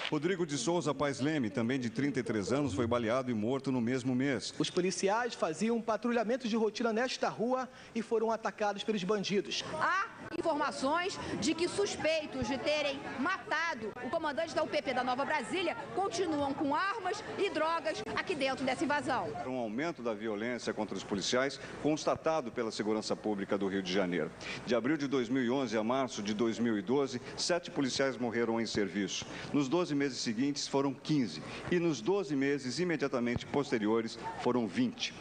Rodrigo de Souza Paes Leme, também de 33 anos, foi baleado e morto no mesmo mês. Os policiais faziam patrulhamento de rotina nesta rua e foram atacados pelos bandidos. Há informações de que suspeitos de terem matado o comandante da UPP da Nova Brasília continuam com armas e drogas aqui dentro dessa invasão. Um aumento da violência contra os policiais constatado pela Segurança Pública do Rio de Janeiro. De abril de 2011 a março de 2012, 7 policiais morreram em serviço. Nos 12 meses seguintes foram 15 e nos 12 meses imediatamente posteriores foram 20.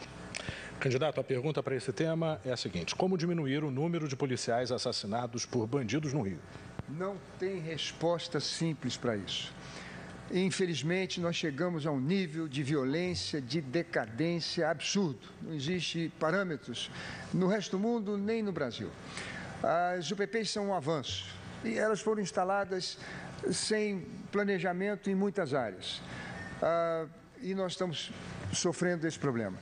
Candidato, a pergunta para esse tema é a seguinte: como diminuir o número de policiais assassinados por bandidos no Rio? Não tem resposta simples para isso. Infelizmente, nós chegamos a um nível de violência, de decadência absurdo. Não existe parâmetros no resto do mundo, nem no Brasil. As UPPs são um avanço e elas foram instaladas sem planejamento em muitas áreas. E nós estamos sofrendo esse problema.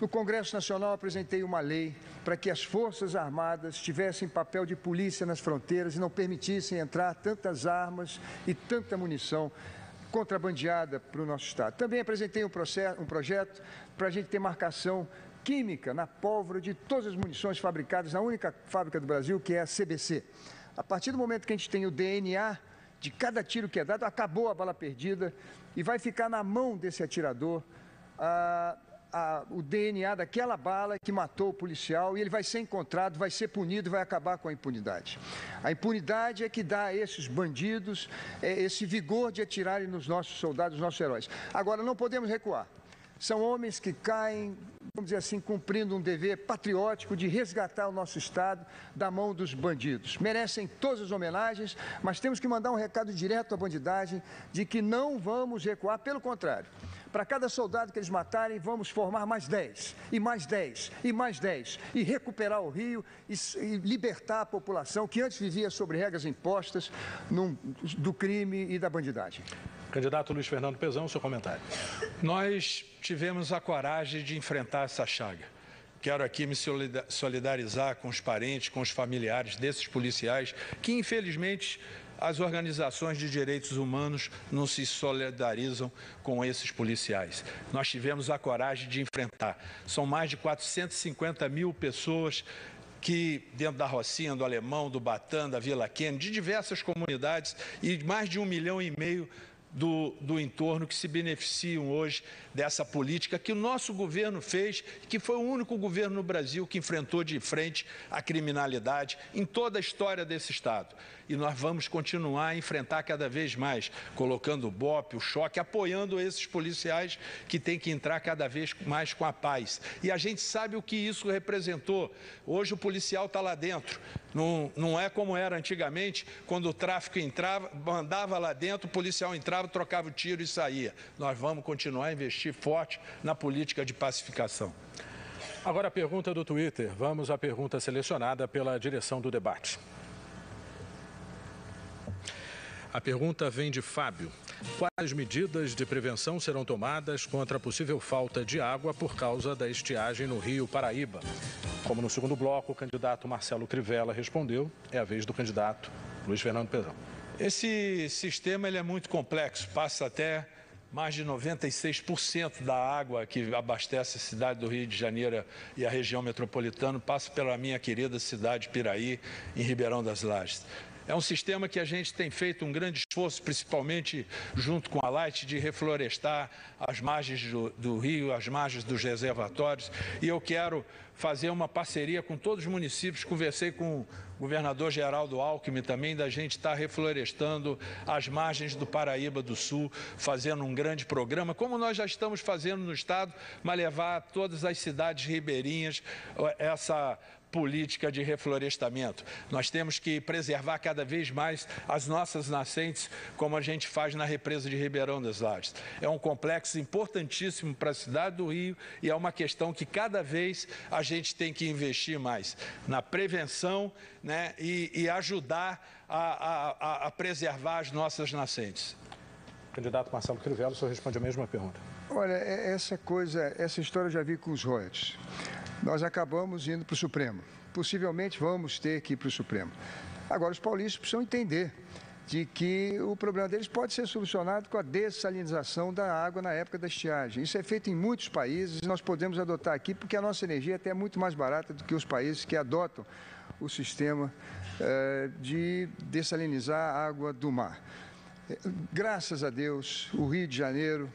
No Congresso Nacional, apresentei uma lei para que as Forças Armadas tivessem papel de polícia nas fronteiras e não permitissem entrar tantas armas e tanta munição contrabandeada para o nosso Estado. Também apresentei um projeto para a gente ter marcação química na pólvora de todas as munições fabricadas na única fábrica do Brasil, que é a CBC. A partir do momento que a gente tem o DNA de cada tiro que é dado, acabou a bala perdida e vai ficar na mão desse atirador o DNA daquela bala que matou o policial, e ele vai ser encontrado, vai ser punido e vai acabar com a impunidade. A impunidade é que dá a esses bandidos esse vigor de atirarem nos nossos soldados, nos nossos heróis. Agora, não podemos recuar. São homens que caem, vamos dizer assim, cumprindo um dever patriótico de resgatar o nosso Estado da mão dos bandidos. Merecem todas as homenagens, mas temos que mandar um recado direto à bandidagem de que não vamos recuar, pelo contrário. Para cada soldado que eles matarem, vamos formar mais 10, e mais 10, e mais 10, e recuperar o Rio e libertar a população que antes vivia sob regras impostas do crime e da bandidagem. Candidato Luiz Fernando Pezão, seu comentário. Nós tivemos a coragem de enfrentar essa chaga. Quero aqui me solidarizar com os parentes, com os familiares desses policiais que, infelizmente, as organizações de direitos humanos não se solidarizam com esses policiais. Nós tivemos a coragem de enfrentar. São mais de 450 mil pessoas que, dentro da Rocinha, do Alemão, do Batã, da Vila Kennedy, de diversas comunidades, e mais de 1,5 milhão do entorno que se beneficiam hoje dessa política que o nosso governo fez, que foi o único governo no Brasil que enfrentou de frente a criminalidade em toda a história desse Estado. E nós vamos continuar a enfrentar cada vez mais, colocando o BOP, o choque, apoiando esses policiais que têm que entrar cada vez mais com a paz. E a gente sabe o que isso representou. Hoje o policial está lá dentro. Não é como era antigamente, quando o tráfico entrava, mandava lá dentro, o policial entrava, trocava o tiro e saía. Nós vamos continuar a investir forte na política de pacificação. Agora a pergunta do Twitter. Vamos à pergunta selecionada pela direção do debate. A pergunta vem de Fábio. Quais medidas de prevenção serão tomadas contra a possível falta de água por causa da estiagem no Rio Paraíba? Como no segundo bloco, o candidato Marcelo Crivella respondeu, é a vez do candidato Luiz Fernando Pezão. Esse sistema ele é muito complexo, passa até mais de 96% da água que abastece a cidade do Rio de Janeiro e a região metropolitana passa pela minha querida cidade de Piraí, em Ribeirão das Lajes. É um sistema que a gente tem feito um grande esforço, principalmente junto com a Light, de reflorestar as margens do rio, as margens dos reservatórios. E eu quero fazer uma parceria com todos os municípios. Conversei com o governador Geraldo Alckmin também, da gente estar reflorestando as margens do Paraíba do Sul, fazendo um grande programa, como nós já estamos fazendo no Estado, mas levar a todas as cidades ribeirinhas essa política de reflorestamento. Nós temos que preservar cada vez mais as nossas nascentes, como a gente faz na represa de Ribeirão das Lajes. É um complexo importantíssimo para a cidade do Rio e é uma questão que cada vez a gente tem que investir mais na prevenção, né, e ajudar a preservar as nossas nascentes. Candidato Marcelo Crivella, o senhor responde a mesma pergunta. Olha, essa história eu já vi com os royalties. Nós acabamos indo para o Supremo. Possivelmente vamos ter que ir para o Supremo. Agora, os paulistas precisam entender de que o problema deles pode ser solucionado com a dessalinização da água na época da estiagem. Isso é feito em muitos países e nós podemos adotar aqui porque a nossa energia é até muito mais barata do que os países que adotam o sistema de dessalinizar a água do mar. Graças a Deus, o Rio de Janeiro,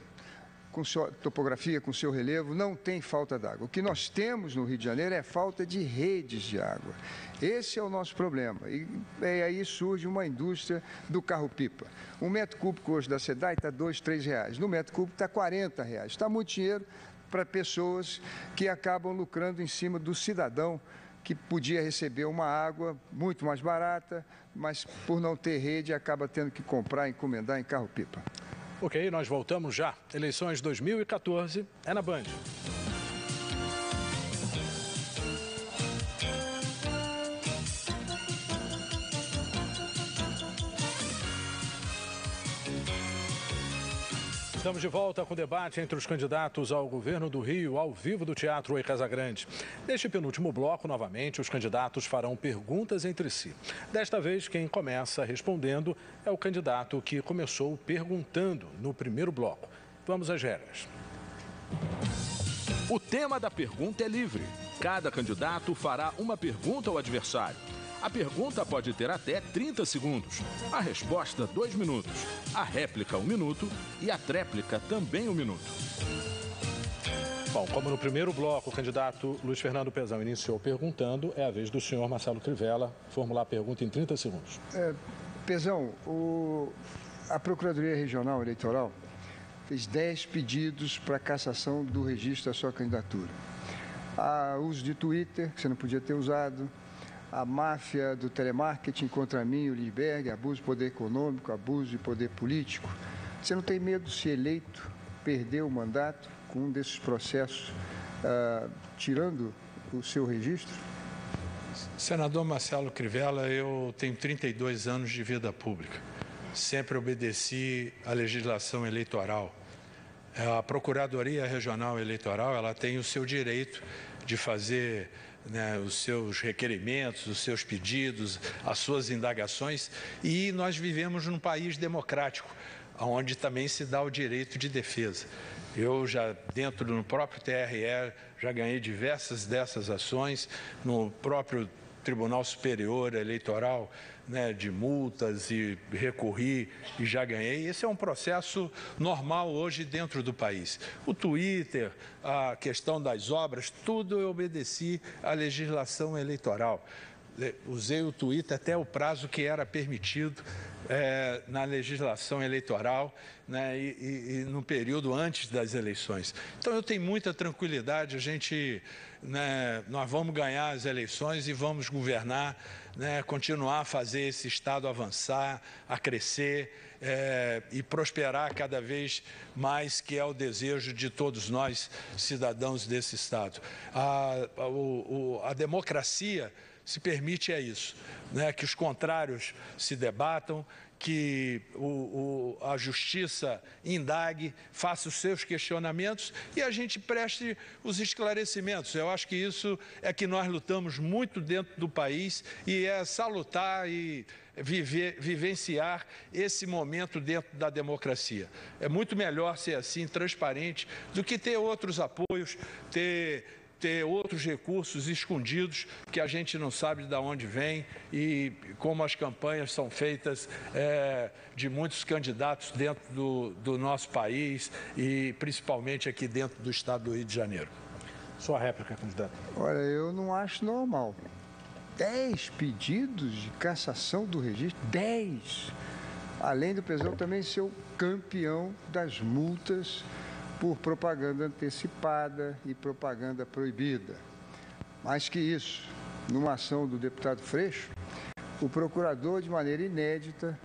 com sua topografia, com seu relevo, não tem falta d'água. O que nós temos no Rio de Janeiro é falta de redes de água. Esse é o nosso problema. E aí surge uma indústria do carro-pipa. Um metro cúbico hoje da SEDAI está R$ 2, R$ 3. No metro cúbico está R$ 40. Está muito dinheiro para pessoas que acabam lucrando em cima do cidadão que podia receber uma água muito mais barata, mas por não ter rede acaba tendo que comprar, encomendar em carro-pipa. Ok, nós voltamos já. Eleições 2014 é na Band. Estamos de volta com o debate entre os candidatos ao governo do Rio, ao vivo do Teatro Oi Casa Grande. Neste penúltimo bloco, novamente, os candidatos farão perguntas entre si. Desta vez, quem começa respondendo é o candidato que começou perguntando no primeiro bloco. Vamos às regras. O tema da pergunta é livre. Cada candidato fará uma pergunta ao adversário. A pergunta pode ter até 30 segundos. A resposta, 2 minutos. A réplica, 1 minuto. E a tréplica, também 1 minuto. Bom, como no primeiro bloco o candidato Luiz Fernando Pezão iniciou perguntando, é a vez do senhor Marcelo Crivella formular a pergunta em 30 segundos. Pezão, a Procuradoria Regional Eleitoral fez 10 pedidos para cassação do registro da sua candidatura. Há uso de Twitter, que você não podia ter usado, a máfia do telemarketing contra mim, o Lindbergh, abuso de poder econômico, abuso de poder político. Você não tem medo de ser eleito, perder o mandato com um desses processos, tirando o seu registro? Senador Marcelo Crivella, eu tenho 32 anos de vida pública. Sempre obedeci à legislação eleitoral. A Procuradoria Regional Eleitoral, ela tem o seu direito de fazer os seus requerimentos, os seus pedidos, as suas indagações, e nós vivemos num país democrático, onde também se dá o direito de defesa. Eu já, no próprio TRE, já ganhei diversas dessas ações, no próprio Tribunal Superior Eleitoral, de multas, e recorri e já ganhei. Esse é um processo normal hoje dentro do país. O Twitter, a questão das obras, tudo eu obedeci à legislação eleitoral. Usei o Twitter até o prazo que era permitido na legislação eleitoral, e no período antes das eleições. Então eu tenho muita tranquilidade, nós vamos ganhar as eleições e vamos governar, continuar a fazer esse Estado avançar, a crescer e prosperar cada vez mais, que é o desejo de todos nós, cidadãos desse Estado. A democracia se permite isso, que os contrários se debatam, que a justiça indague, faça os seus questionamentos e a gente preste os esclarecimentos. Eu acho que isso é que nós lutamos muito dentro do país e é salutar e vivenciar esse momento dentro da democracia. É muito melhor ser assim, transparente, do que ter outros apoios, ter outros recursos escondidos que a gente não sabe de onde vem, e como as campanhas são feitas de muitos candidatos dentro do nosso país e principalmente aqui dentro do estado do Rio de Janeiro. Sua réplica, candidato. Olha, eu não acho normal. 10 pedidos de cassação do registro, 10! Além do Pezão também ser o campeão das multas por propaganda antecipada e propaganda proibida. Mais que isso, numa ação do deputado Freixo, o procurador, de maneira inédita,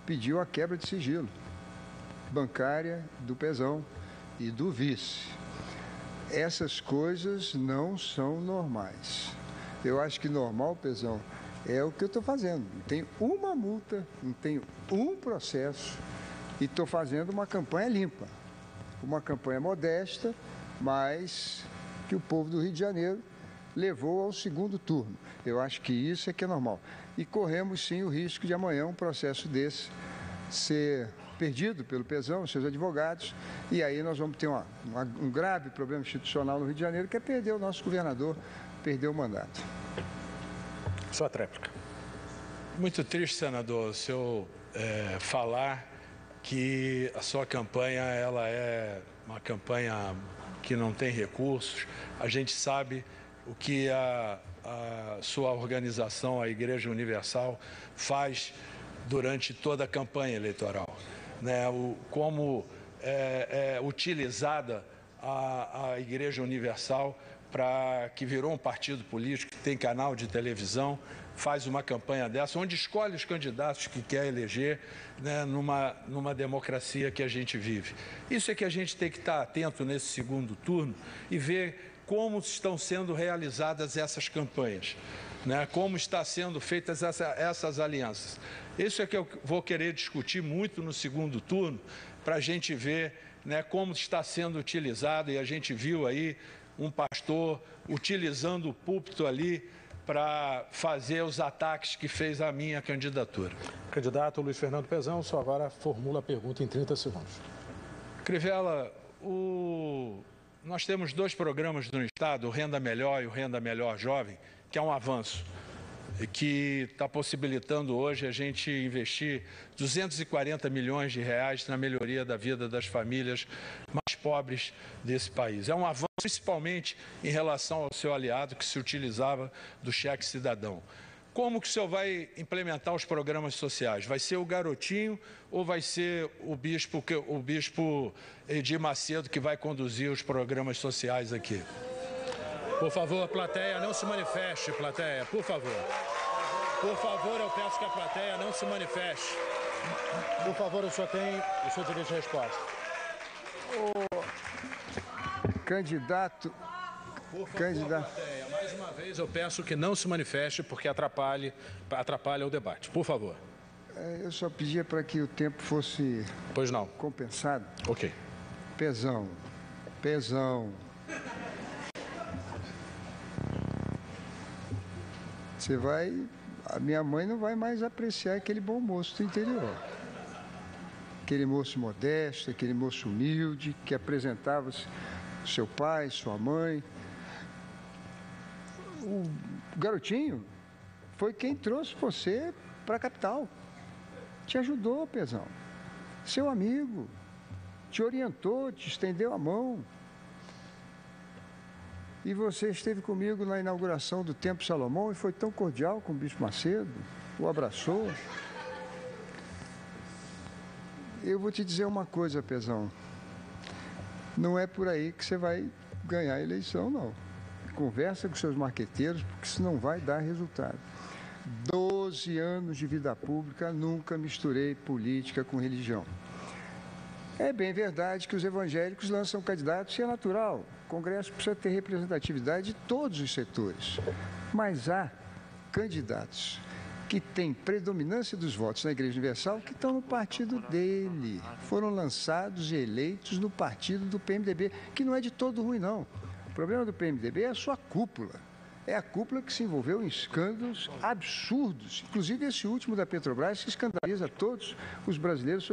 pediu a quebra de sigilo bancária do Pezão e do vice. Essas coisas não são normais. Eu acho que normal, Pezão, é o que eu estou fazendo. Não tenho uma multa, não tenho um processo e estou fazendo uma campanha limpa. Uma campanha modesta, mas que o povo do Rio de Janeiro levou ao segundo turno. Eu acho que isso é que é normal. E corremos, sim, o risco de amanhã um processo desse ser perdido pelo Pezão, seus advogados, e aí nós vamos ter um grave problema institucional no Rio de Janeiro, que é perder o nosso governador, perder o mandato. Sua tréplica. Muito triste, senador, o senhor falar que a sua campanha ela é uma campanha que não tem recursos. A gente sabe o que a sua organização, a Igreja Universal, faz durante toda a campanha eleitoral, como é utilizada a Igreja Universal, que virou um partido político, que tem canal de televisão, faz uma campanha dessa, onde escolhe os candidatos que quer eleger, numa democracia que a gente vive. Isso é que a gente tem que estar atento nesse segundo turno e ver como estão sendo realizadas essas campanhas, como estão sendo feitas essas alianças. Isso é que eu vou querer discutir muito no segundo turno, para a gente ver, né, como está sendo utilizado, e a gente viu aí um pastor utilizando o púlpito ali para fazer os ataques que fez à minha candidatura. Candidato Luiz Fernando Pezão, só agora formula a pergunta em 30 segundos. Crivella, nós temos 2 programas no Estado, o Renda Melhor e o Renda Melhor Jovem, que é um avanço, e que está possibilitando hoje a gente investir 240 milhões de reais na melhoria da vida das famílias mais pobres desse país. É um avanço principalmente em relação ao seu aliado que se utilizava do cheque cidadão. Como que o senhor vai implementar os programas sociais? Vai ser o Garotinho ou vai ser o bispo Edir Macedo que vai conduzir os programas sociais aqui? Por favor, plateia, não se manifeste, plateia, por favor. Por favor, eu peço que a plateia não se manifeste. Por favor, o senhor tem o seu direito de resposta. Candidato. Por favor, plateia, mais uma vez eu peço que não se manifeste porque atrapalha o debate. Por favor. Eu só pedia para que o tempo fosse compensado. Ok. Pezão. A minha mãe não vai mais apreciar aquele bom moço do interior. Aquele moço modesto, aquele moço humilde, que apresentava seu pai, sua mãe. O Garotinho foi quem trouxe você para a capital. Te ajudou, Pezão. Seu amigo. Te orientou, te estendeu a mão. E você esteve comigo na inauguração do Templo Salomão e foi tão cordial com o Bispo Macedo, o abraçou. Eu vou te dizer uma coisa, Pezão. Não é por aí que você vai ganhar a eleição, não. Conversa com seus marqueteiros, porque isso não vai dar resultado. 12 anos de vida pública, nunca misturei política com religião. É bem verdade que os evangélicos lançam candidatos, e é natural. O Congresso precisa ter representatividade de todos os setores. Mas há candidatos que têm predominância dos votos na Igreja Universal que estão no partido dele. Foram lançados e eleitos no partido do PMDB, que não é de todo ruim, não. O problema do PMDB é a sua cúpula. É a cúpula que se envolveu em escândalos absurdos, inclusive esse último da Petrobras, que escandaliza todos os brasileiros,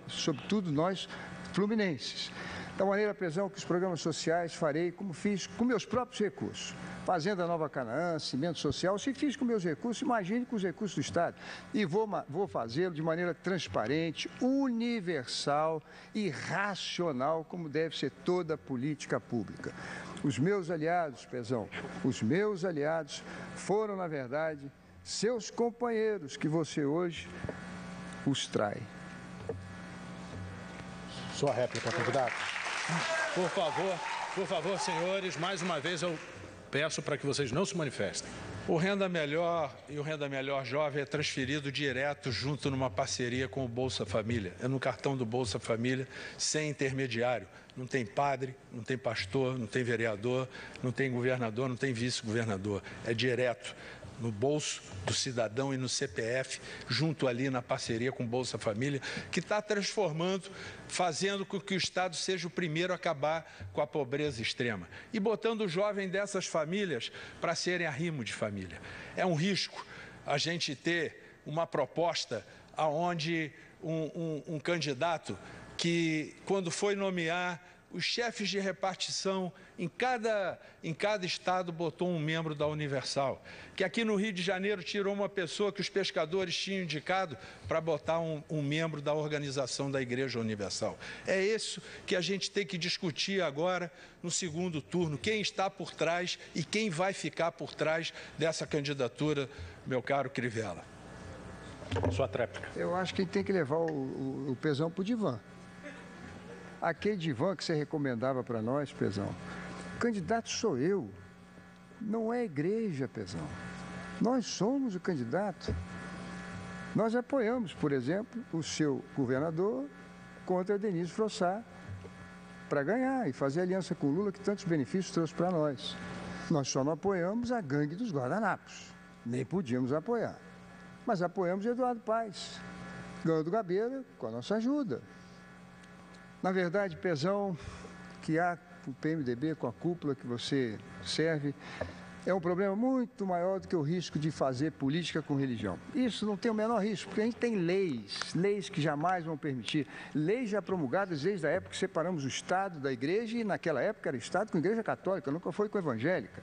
sobretudo nós fluminenses. Da maneira, Pezão, que os programas sociais farei, como fiz com meus próprios recursos. Fazenda Nova Canaã, Cimento Social, se fiz com meus recursos, imagine com os recursos do Estado. E vou fazê-lo de maneira transparente, universal e racional, como deve ser toda a política pública. Os meus aliados, Pezão, os meus aliados foram, na verdade, seus companheiros que você hoje os trai. Sua réplica, candidato. Por favor, senhores, mais uma vez eu peço para que vocês não se manifestem. O Renda Melhor e o Renda Melhor Jovem é transferido direto junto numa parceria com o Bolsa Família. É no cartão do Bolsa Família, sem intermediário. Não tem padre, não tem pastor, não tem vereador, não tem governador, não tem vice-governador. É direto no bolso do cidadão e no CPF, junto ali na parceria com o Bolsa Família, que está transformando, fazendo com que o Estado seja o primeiro a acabar com a pobreza extrema e botando o jovem dessas famílias para serem arrimo de família. É um risco a gente ter uma proposta aonde um candidato que, quando foi nomear os chefes de repartição em cada estado, botou um membro da Universal, que aqui no Rio de Janeiro tirou uma pessoa que os pescadores tinham indicado para botar um membro da organização da Igreja Universal. É isso que a gente tem que discutir agora no segundo turno, quem está por trás e quem vai ficar por trás dessa candidatura, meu caro Crivella. Sua tréplica. Eu acho que a gente tem que levar o Pezão para o divã. Aquele divã que você recomendava para nós, Pezão, o candidato sou eu, não é a igreja, Pezão. Nós somos o candidato. Nós apoiamos, por exemplo, o seu governador contra Denise Frossard para ganhar e fazer aliança com o Lula, que tantos benefícios trouxe para nós. Nós só não apoiamos a gangue dos guardanapos, nem podíamos apoiar. Mas apoiamos Eduardo Paes, ganhou do Gabeira com a nossa ajuda. Na verdade, Pezão, que há com o PMDB, com a cúpula que você serve, é um problema muito maior do que o risco de fazer política com religião. Isso não tem o menor risco, porque a gente tem leis que jamais vão permitir, leis já promulgadas desde a época que separamos o Estado da Igreja, e naquela época era Estado com Igreja Católica, nunca foi com evangélica.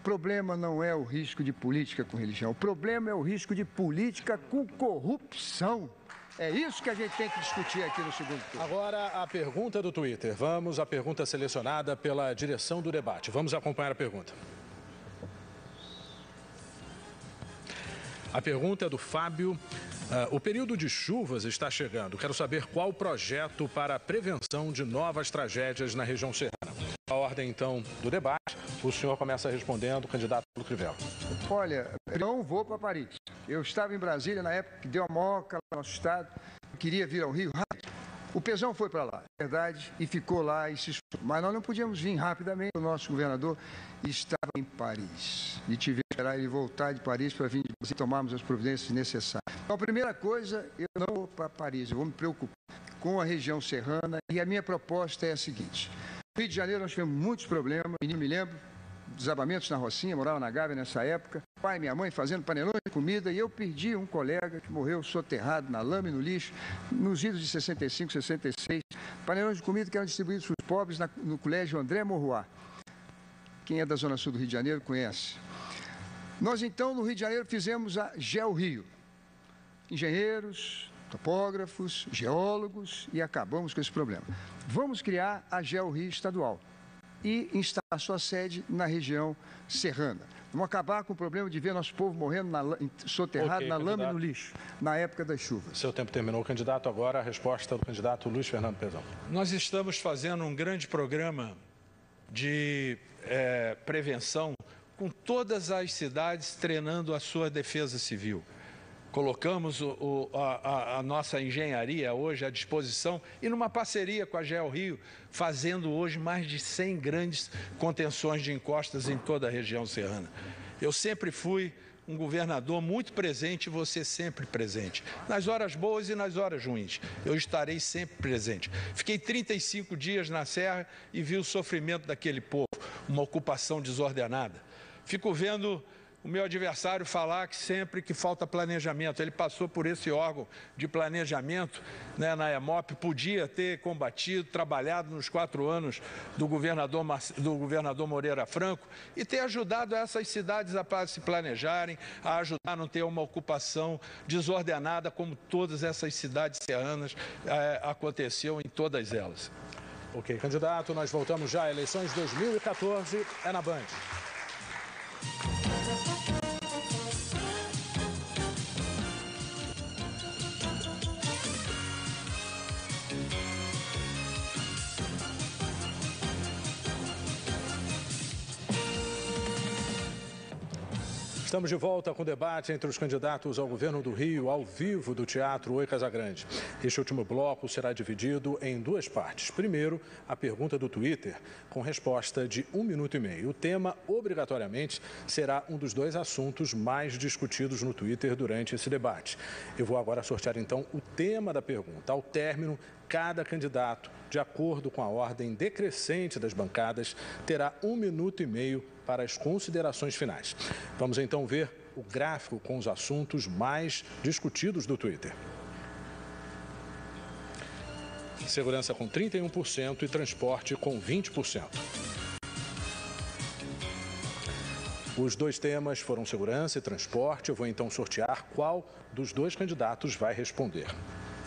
O problema não é o risco de política com religião, o problema é o risco de política com corrupção. É isso que a gente tem que discutir aqui no segundo turno. Agora, a pergunta do Twitter. Vamos à pergunta selecionada pela direção do debate. Vamos acompanhar a pergunta. A pergunta é do Fábio. O período de chuvas está chegando. Quero saber qual o projeto para a prevenção de novas tragédias na região serrana. A ordem, então, do debate. O senhor começa respondendo, candidato Paulo Crivella. Olha, eu não vou para Paris. Eu estava em Brasília na época que deu a moca no nosso estado. Eu queria vir ao Rio rápido. O Pezão foi para lá, é verdade, e ficou lá e se esforçou. Mas nós não podíamos vir rapidamente. O nosso governador estava em Paris. E tivemos que esperar ele voltar de Paris para vir e tomarmos as providências necessárias. Então, a primeira coisa, eu não vou para Paris. Eu vou me preocupar com a região serrana. E a minha proposta é a seguinte. No Rio de Janeiro nós tivemos muitos problemas. Eu me lembro, desabamentos na Rocinha, morava na Gávea nessa época. Pai e minha mãe fazendo panelões de comida e eu perdi um colega que morreu soterrado na lama e no lixo, nos idos de 65, 66. Panelões de comida que eram distribuídos para os pobres no colégio André Morroá. Quem é da Zona Sul do Rio de Janeiro conhece. Nós, então, no Rio de Janeiro, fizemos a GeoRio. Engenheiros, topógrafos, geólogos e acabamos com esse problema. Vamos criar a GeoRio estadual e instalar sua sede na região serrana. Vamos acabar com o problema de ver nosso povo morrendo soterrado na lama e no lixo, na época das chuvas. Seu tempo terminou, candidato. Agora a resposta do candidato Luiz Fernando Pezão. Nós estamos fazendo um grande programa de prevenção com todas as cidades treinando a sua defesa civil. Colocamos a nossa engenharia hoje à disposição e numa parceria com a GeoRio, fazendo hoje mais de 100 grandes contenções de encostas em toda a região serrana. Eu sempre fui um governador muito presente e você sempre presente. Nas horas boas e nas horas ruins, eu estarei sempre presente. Fiquei 35 dias na Serra e vi o sofrimento daquele povo, uma ocupação desordenada. Fico vendo o meu adversário falar que sempre que falta planejamento, ele passou por esse órgão de planejamento, né, na EMOP, podia ter combatido, trabalhado nos 4 anos do governador Moreira Franco e ter ajudado essas cidades a se planejarem, a ajudar a não ter uma ocupação desordenada como todas essas cidades serranas aconteceu em todas elas. Ok, candidato, nós voltamos já a eleições 2014, é na Band. Estamos de volta com o debate entre os candidatos ao governo do Rio, ao vivo do Teatro Oi Casagrande. Este último bloco será dividido em 2 partes. Primeiro, a pergunta do Twitter, com resposta de 1 minuto e meio. O tema, obrigatoriamente, será um dos 2 assuntos mais discutidos no Twitter durante esse debate. Eu vou agora sortear, então, o tema da pergunta. Ao término, cada candidato, de acordo com a ordem decrescente das bancadas, terá 1 minuto e meio para as considerações finais. Vamos então ver o gráfico com os assuntos mais discutidos do Twitter. Segurança com 31% e transporte com 20%. Os 2 temas foram segurança e transporte. Eu vou então sortear qual dos 2 candidatos vai responder.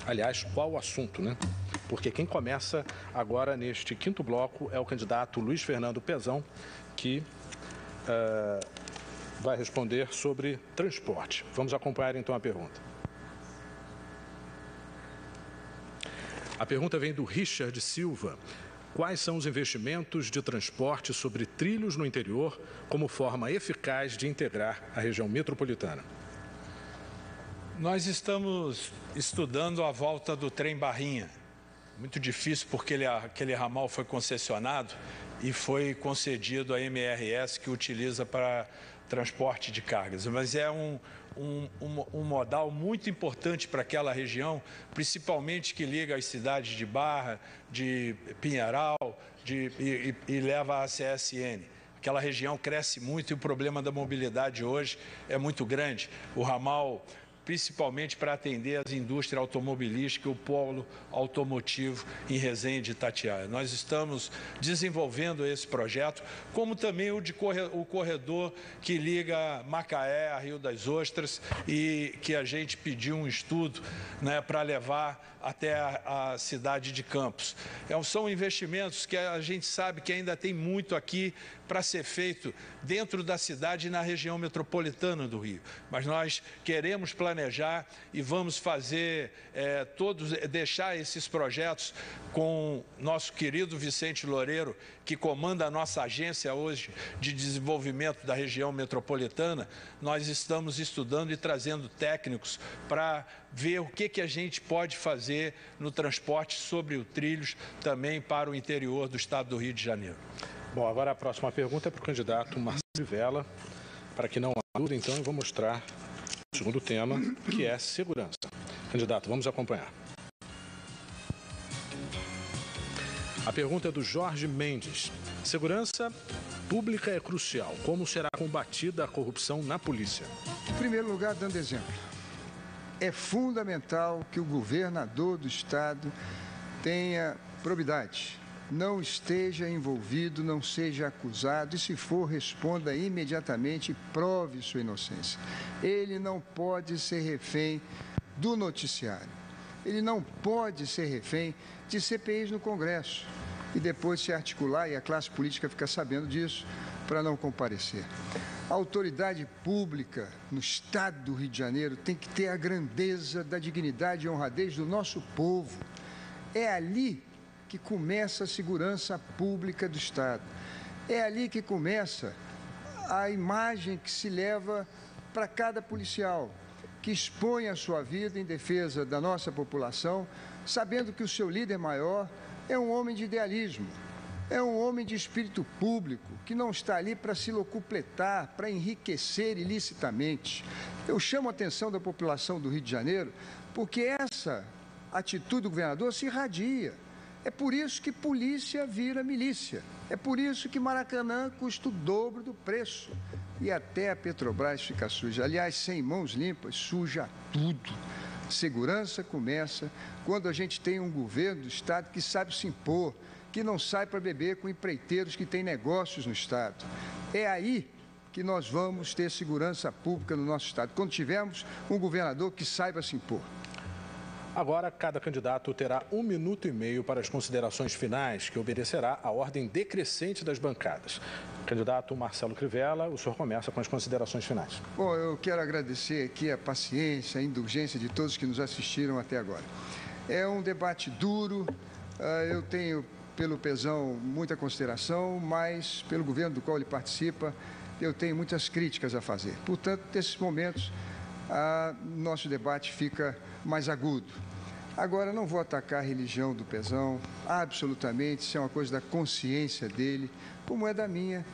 Aliás, qual o assunto, né? Porque quem começa agora neste 5º bloco é o candidato Luiz Fernando Pezão, que vai responder sobre transporte. Vamos acompanhar então a pergunta. A pergunta vem do Richard Silva. Quais são os investimentos de transporte sobre trilhos no interior como forma eficaz de integrar a região metropolitana? Nós estamos estudando a volta do trem Barrinha. Muito difícil porque aquele ramal foi concessionado e foi concedido à MRS, que utiliza para transporte de cargas. Mas é um um modal muito importante para aquela região, principalmente que liga as cidades de Barra, de Pinheiral e leva a CSN. Aquela região cresce muito e o problema da mobilidade hoje é muito grande. O ramal, principalmente para atender as indústrias automobilísticas, o polo automotivo em Resende e Itatiaia. Nós estamos desenvolvendo esse projeto, como também o corredor que liga Macaé a Rio das Ostras e que a gente pediu um estudo, né, para levar até a cidade de Campos. São investimentos que a gente sabe que ainda tem muito aqui para ser feito dentro da cidade e na região metropolitana do Rio. Mas nós queremos planejar e vamos fazer deixar esses projetos com nosso querido Vicente Loureiro, que comanda a nossa agência hoje de desenvolvimento da região metropolitana. Nós estamos estudando e trazendo técnicos para ver o que a gente pode fazer no transporte sobre o trilhos também para o interior do estado do Rio de Janeiro. Bom, agora a próxima pergunta é para o candidato Marcelo Crivella. Para que não há dúvida, então, eu vou mostrar o segundo tema, que é segurança. Candidato, vamos acompanhar. A pergunta é do Jorge Mendes. Segurança pública é crucial. Como será combatida a corrupção na polícia? Em primeiro lugar, dando exemplo. É fundamental que o governador do estado tenha probidade, não esteja envolvido, não seja acusado e, se for, responda imediatamente e prove sua inocência. Ele não pode ser refém do noticiário. Ele não pode ser refém de CPIs no Congresso e depois se articular, e a classe política fica sabendo disso, para não comparecer. A autoridade pública no estado do Rio de Janeiro tem que ter a grandeza da dignidade e honradez do nosso povo. É ali que começa a segurança pública do estado. É ali que começa a imagem que se leva para cada policial, que expõe a sua vida em defesa da nossa população, sabendo que o seu líder maior é um homem de idealismo. É um homem de espírito público, que não está ali para se locupletar, para enriquecer ilicitamente. Eu chamo a atenção da população do Rio de Janeiro, porque essa atitude do governador se irradia. É por isso que polícia vira milícia. É por isso que Maracanã custa o dobro do preço. E até a Petrobras fica suja. Aliás, sem mãos limpas, suja tudo. Segurança começa quando a gente tem um governo do estado que sabe se impor, que não sai para beber com empreiteiros que têm negócios no estado. É aí que nós vamos ter segurança pública no nosso estado, quando tivermos um governador que saiba se impor. Agora, cada candidato terá 1 minuto e meio para as considerações finais, que obedecerá à ordem decrescente das bancadas. Candidato Marcelo Crivella, o senhor começa com as considerações finais. Bom, eu quero agradecer aqui a paciência, a indulgência de todos que nos assistiram até agora. É um debate duro, eu tenho pelo Pezão muita consideração, mas pelo governo do qual ele participa, eu tenho muitas críticas a fazer. Portanto, nesses momentos, nosso debate fica mais agudo. Agora, não vou atacar a religião do Pezão, absolutamente, isso é uma coisa da consciência dele, como é da minha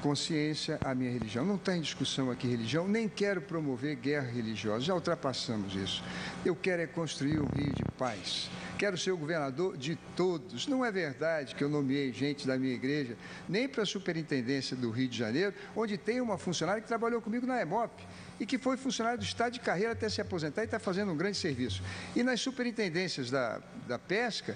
consciência, a minha religião. Não está em discussão aqui religião, nem quero promover guerra religiosa, já ultrapassamos isso. Eu quero é construir um Rio de paz. Quero ser o governador de todos. Não é verdade que eu nomeei gente da minha igreja, nem para a superintendência do Rio de Janeiro, onde tem uma funcionária que trabalhou comigo na EMOP e que foi funcionária do estado de carreira até se aposentar e está fazendo um grande serviço. E nas superintendências da pesca,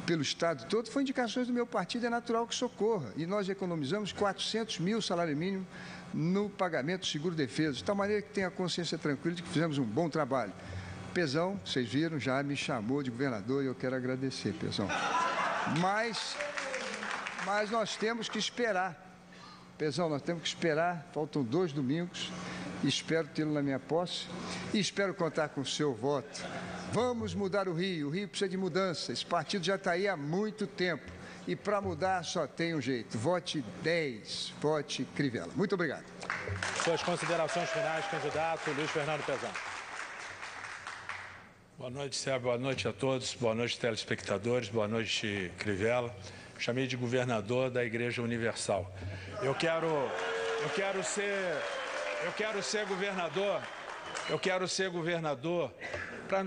pelo estado todo, foi indicações do meu partido, é natural que socorra. E nós economizamos 400 mil salário mínimo no pagamento do seguro-defesa, de tal maneira que tenha a consciência tranquila de que fizemos um bom trabalho. Pezão, vocês viram, já me chamou de governador e eu quero agradecer, Pezão. Mas nós temos que esperar. Pezão, nós temos que esperar, faltam 2 domingos, espero tê-lo na minha posse e espero contar com o seu voto. Vamos mudar o Rio precisa de mudança, esse partido já está aí há muito tempo e para mudar só tem um jeito, vote 10, vote Crivella. Muito obrigado. Suas considerações finais, candidato Luiz Fernando Pezão. Boa noite, Sérgio. Boa noite a todos. Boa noite, telespectadores. Boa noite, Crivella. Chamei de governador da Igreja Universal. Eu quero ser governador Eu quero ser governador para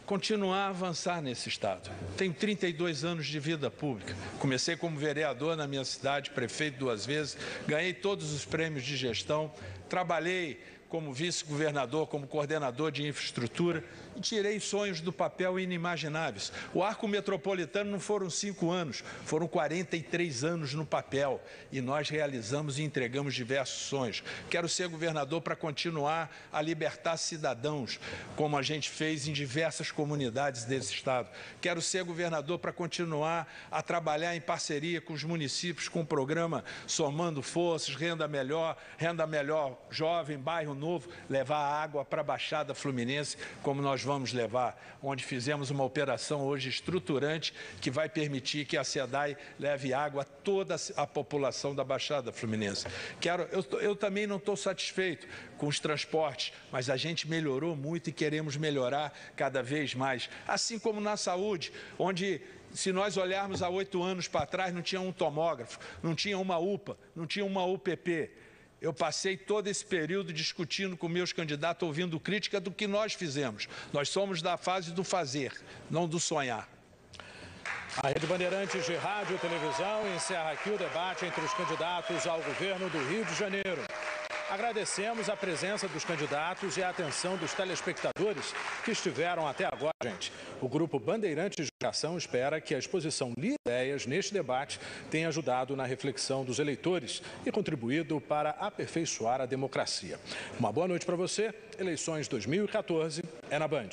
continuar a avançar nesse estado. Tenho 32 anos de vida pública. Comecei como vereador na minha cidade, prefeito 2 vezes, ganhei todos os prêmios de gestão, trabalhei como vice-governador, como coordenador de infraestrutura e tirei sonhos do papel inimagináveis. O arco metropolitano não foram 5 anos, foram 43 anos no papel e nós realizamos e entregamos diversos sonhos. Quero ser governador para continuar a libertar cidadãos, como a gente fez em diversas comunidades desse estado. Quero ser governador para continuar a trabalhar em parceria com os municípios, com o programa Somando Forças, Renda Melhor Jovem, Bairro Novo, levar água para a Baixada Fluminense, como nós vamos levar, onde fizemos uma operação hoje estruturante que vai permitir que a SEDAI leve água a toda a população da Baixada Fluminense. Eu também não estou satisfeito com os transportes, mas a gente melhorou muito e queremos melhorar cada vez mais. Assim como na saúde, onde, se nós olharmos há 8 anos para trás, não tinha um tomógrafo, não tinha uma UPA, não tinha uma UPP. Eu passei todo esse período discutindo com meus candidatos, ouvindo crítica do que nós fizemos. Nós somos da fase do fazer, não do sonhar. A Rede Bandeirantes de Rádio e Televisão encerra aqui o debate entre os candidatos ao governo do Rio de Janeiro. Agradecemos a presença dos candidatos e a atenção dos telespectadores que estiveram até agora, gente. O Grupo Bandeirantes de Ação espera que a exposição de ideias neste debate tenha ajudado na reflexão dos eleitores e contribuído para aperfeiçoar a democracia. Uma boa noite para você. Eleições 2014 é na Band.